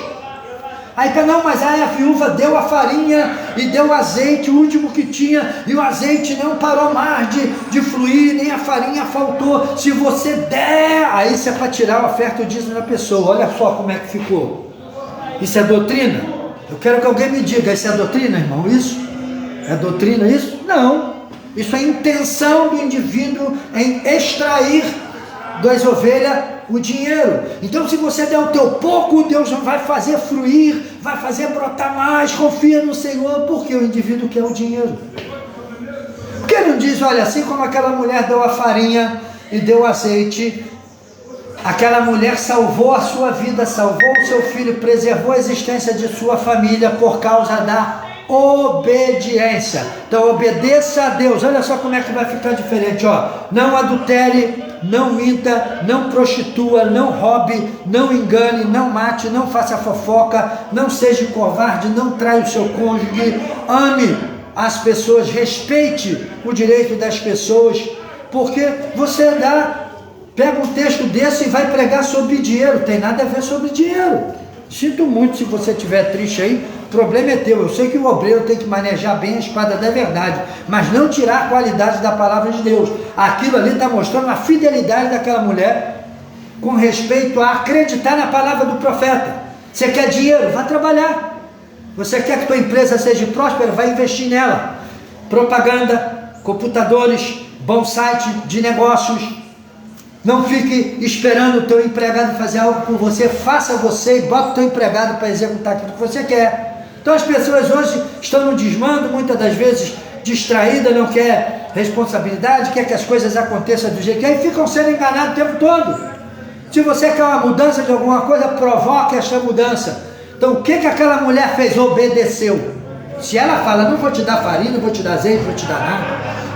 [SPEAKER 3] Aí não, mas a viúva deu a farinha e deu o azeite, o último que tinha, e o azeite não parou mais de fluir, nem a farinha faltou. Se você der, aí isso é para tirar a oferta e o dízimo da pessoa. Olha só como é que ficou. Isso é doutrina? Eu quero que alguém me diga, isso é doutrina, irmão? Isso? É doutrina isso? Não. Isso é intenção do indivíduo em extrair das ovelhas o dinheiro. Então, se você der o teu pouco, Deus vai fazer fluir, vai fazer brotar mais. Confia no Senhor, porque o indivíduo quer o dinheiro. Por que não diz, olha, assim como aquela mulher deu a farinha e deu o azeite, aquela mulher salvou a sua vida, salvou o seu filho, preservou a existência de sua família por causa da obediência. Então obedeça a Deus. Olha só como é que vai ficar diferente, ó. Não adultere, não minta, não prostitua, não roube, não engane, não mate, não faça fofoca, não seja covarde, não traia o seu cônjuge, ame as pessoas, respeite o direito das pessoas, porque você pega um texto desse e vai pregar sobre dinheiro. Tem nada a ver sobre dinheiro. Sinto muito se você estiver triste aí, o problema é teu. Eu sei que o obreiro tem que manejar bem a espada da verdade, mas não tirar a qualidade da palavra de Deus. Aquilo ali está mostrando a fidelidade daquela mulher com respeito a acreditar na palavra do profeta. Você quer dinheiro? Vá trabalhar. Você quer que tua empresa seja próspera? Vai investir nela. Propaganda, computadores, bom site de negócios. Não fique esperando o teu empregado fazer algo por você. Faça você e bota o teu empregado para executar aquilo que você quer. Então as pessoas hoje estão no desmando, muitas das vezes distraídas, não quer responsabilidade, quer que as coisas aconteçam do jeito que é, e ficam sendo enganados o tempo todo. Se você quer uma mudança de alguma coisa, provoque essa mudança. Então o que aquela mulher fez? Obedeceu. Se ela fala, não vou te dar farinha, não vou te dar azeite, não vou te dar nada.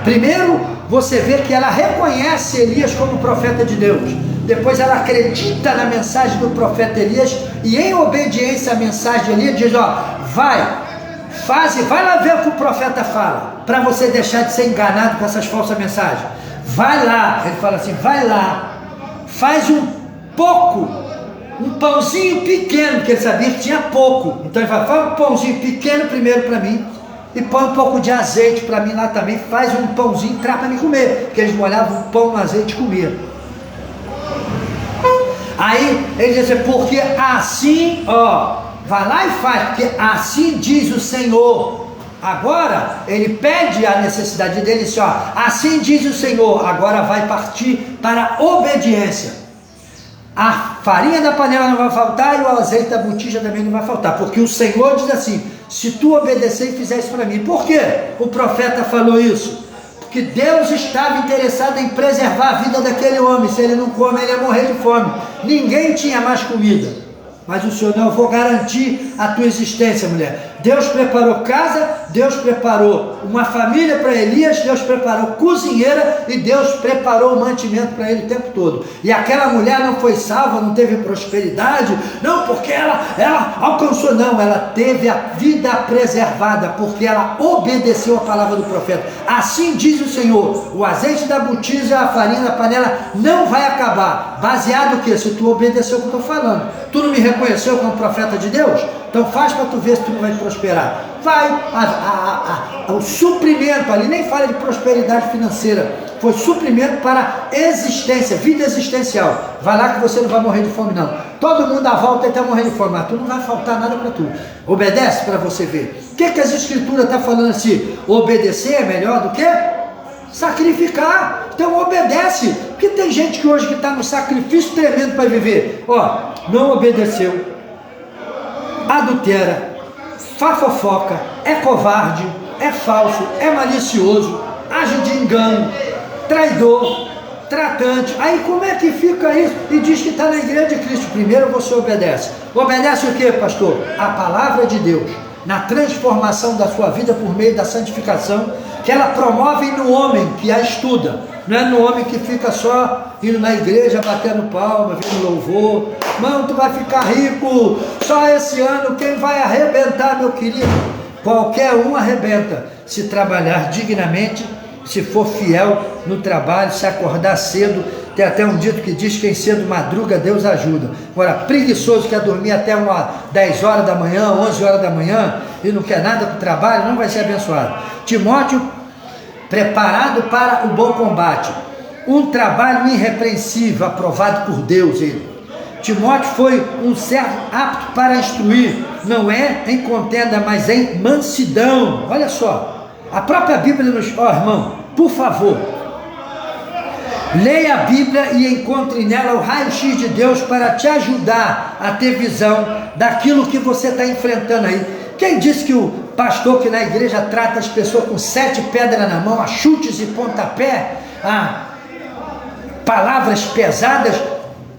[SPEAKER 3] Primeiro, você vê que ela reconhece Elias como profeta de Deus. Depois ela acredita na mensagem do profeta Elias e em obediência à mensagem de Elias diz, ó, vai lá ver o que o profeta fala, para você deixar de ser enganado com essas falsas mensagens. Vai lá, ele fala assim, vai lá, faz um pãozinho pequeno, que ele sabia que tinha pouco. Então ele fala, faz um pãozinho pequeno primeiro para mim, e põe um pouco de azeite para mim lá também, faz um pãozinho, traz para mim comer, porque eles molhavam o pão no azeite e comiam. Aí ele diz assim, porque assim, vai lá e faz, porque assim diz o Senhor. Agora ele pede a necessidade dele, assim, assim diz o Senhor, agora vai partir para a obediência. A farinha da panela não vai faltar e o azeite da botija também não vai faltar, porque o Senhor diz assim, se tu obedecer e fizer isso para mim. Por que o profeta falou isso? Porque Deus estava interessado em preservar a vida daquele homem. Se ele não come, ele ia morrer de fome. Ninguém tinha mais comida. Mas o Senhor, não, eu vou garantir a tua existência, mulher. Deus preparou casa, Deus preparou uma família para Elias, Deus preparou cozinheira e Deus preparou o mantimento para ele o tempo todo. E aquela mulher não foi salva, não teve prosperidade, não, porque ela alcançou, não, ela teve a vida preservada, porque ela obedeceu a palavra do profeta. Assim diz o Senhor, o azeite da botija e a farinha da panela não vai acabar. Baseado o quê? Se tu obedeceu o que eu estou falando. Tu não me reconheceu como profeta de Deus? Então faz para tu ver se tu não vai prosperar. Vai, o suprimento ali, nem fala de prosperidade financeira, foi suprimento para existência, vida existencial. Vai lá que você não vai morrer de fome não. Todo mundo à volta está morrendo de fome, mas tu não vai faltar nada para tu. Obedece para você ver. O que as escrituras estão falando assim? Obedecer é melhor do que sacrificar. Então obedece, porque tem gente que hoje que está no sacrifício tremendo para viver, não obedeceu, adultera, faz fofoca, é covarde, é falso, é malicioso, age de engano, traidor, tratante. Aí como é que fica isso? E diz que está na igreja de Cristo. Primeiro você obedece. Obedece o que, pastor? A palavra de Deus, na transformação da sua vida por meio da santificação, que ela promove no homem que a estuda. Não é no homem que fica só indo na igreja, batendo palma, vendo louvor. Mano, tu vai ficar rico, só esse ano quem vai arrebentar, meu querido? Qualquer um arrebenta, se trabalhar dignamente, se for fiel no trabalho, se acordar cedo. Tem até um dito que diz, quem cedo madruga, Deus ajuda. Agora, preguiçoso que quer dormir até 10 horas da manhã, 11 horas da manhã, e não quer nada para o trabalho, não vai ser abençoado. Timóteo, preparado para o bom combate, um trabalho irrepreensível, aprovado por Deus. Timóteo foi um servo apto para instruir, não é em contenda, mas em mansidão. Olha só, a própria Bíblia nos... irmão, por favor, leia a Bíblia e encontre nela o raio-x de Deus para te ajudar a ter visão daquilo que você está enfrentando aí. Quem disse que o pastor que na igreja trata as pessoas com 7 pedras na mão, a chutes e pontapé, a palavras pesadas,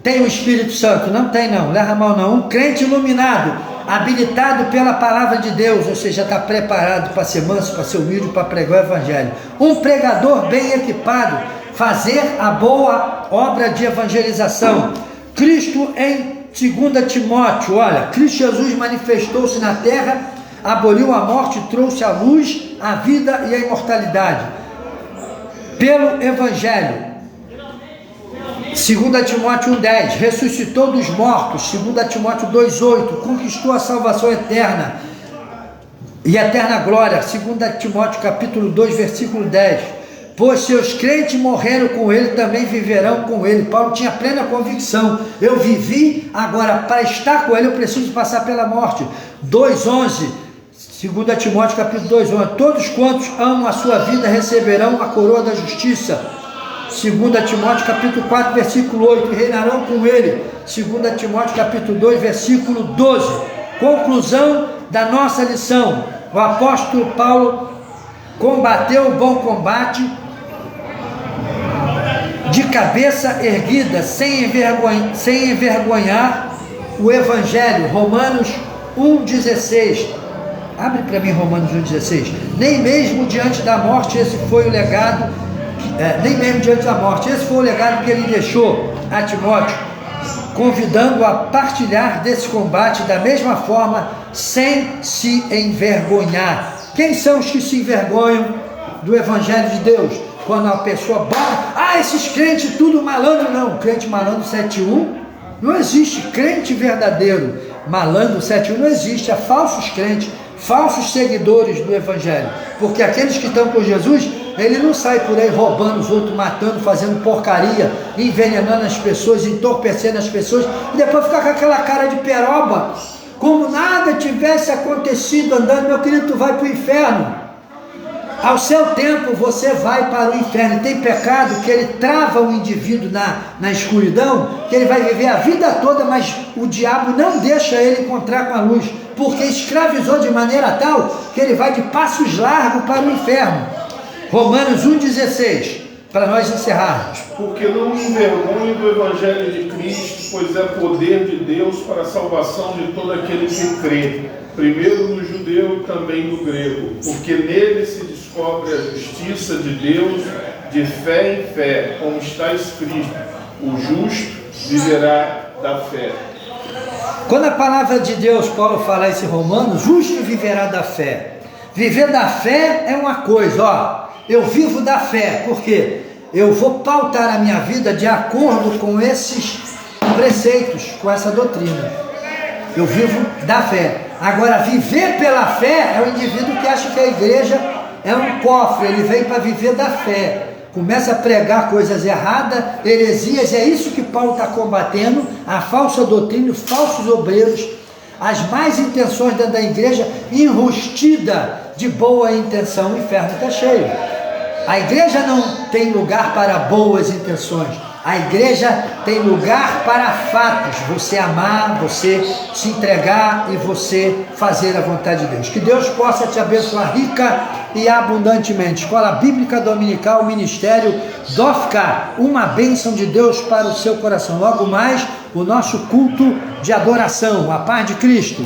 [SPEAKER 3] tem o Espírito Santo? Não tem não, leva mal não. Um crente iluminado, habilitado pela palavra de Deus, ou seja, está preparado para ser manso, para ser humilde, para pregar o evangelho. Um pregador bem equipado, fazer a boa obra de evangelização. Cristo em 2 Timóteo, olha, Cristo Jesus manifestou-se na terra, aboliu a morte, trouxe a luz, a vida e a imortalidade pelo evangelho. 2 Timóteo 1,10, ressuscitou dos mortos. 2 Timóteo 2,8, conquistou a salvação eterna e eterna glória. 2 Timóteo capítulo 2, versículo 10, pois seus crentes morreram com ele, também viverão com ele. Paulo tinha plena convicção, eu vivi, agora para estar com ele eu preciso passar pela morte. 2,11, 2 Timóteo capítulo 2,11, todos quantos amam a sua vida receberão a coroa da justiça. 2 Timóteo capítulo 4, versículo 8, reinarão com ele. 2 Timóteo capítulo 2, versículo 12. Conclusão da nossa lição: o apóstolo Paulo combateu o bom combate de cabeça erguida, sem envergonhar o evangelho. Romanos 1,16. Abre para mim Romanos 1,16. Nem mesmo diante da morte esse foi o legado, esse foi o legado que ele deixou a Timóteo, convidando-o a partilhar desse combate da mesma forma, sem se envergonhar. Quem são os que se envergonham do evangelho de Deus? Quando a pessoa bota, esses crentes tudo malandro. Não, crente malandro 7.1 não existe. Crente verdadeiro malandro 7.1 não existe. É falsos crentes, falsos seguidores do Evangelho, porque aqueles que estão com Jesus, ele não sai por aí roubando os outros, matando, fazendo porcaria, envenenando as pessoas, entorpecendo as pessoas, e depois ficar com aquela cara de peroba, como nada tivesse acontecido andando. Meu querido, tu vai para o inferno. Ao seu tempo você vai para o inferno. Tem pecado que ele trava o indivíduo na escuridão, que ele vai viver a vida toda, mas o diabo não deixa ele encontrar com a luz, porque escravizou de maneira tal que ele vai de passos largos para o inferno. Romanos 1,16, para nós encerrarmos.
[SPEAKER 1] Porque não me envergonho do Evangelho de Cristo, pois é poder de Deus para a salvação de todo aquele que crê, primeiro no judeu e também no grego, porque nele se descobre a justiça de Deus de fé em fé, como está escrito: o justo viverá da fé.
[SPEAKER 3] Quando a palavra de Deus, Paulo fala isso em Romanos, justo viverá da fé. Viver da fé é uma coisa, ó, eu vivo da fé, porque eu vou pautar a minha vida de acordo com esses preceitos, com essa doutrina. Eu vivo da fé. Agora, viver pela fé é o indivíduo que acha que a igreja é um cofre, ele veio para viver da fé. Começa a pregar coisas erradas, heresias, é isso que Paulo está combatendo, a falsa doutrina, os falsos obreiros, as más intenções dentro da igreja, enrustida de boa intenção. O inferno está cheio. A igreja não tem lugar para boas intenções, a igreja tem lugar para fatos, você amar, você se entregar e você fazer a vontade de Deus. Que Deus possa te abençoar rica e abundantemente. Escola Bíblica Dominical, Ministério Dofka, uma bênção de Deus para o seu coração. Logo mais, o nosso culto de adoração. A paz de Cristo.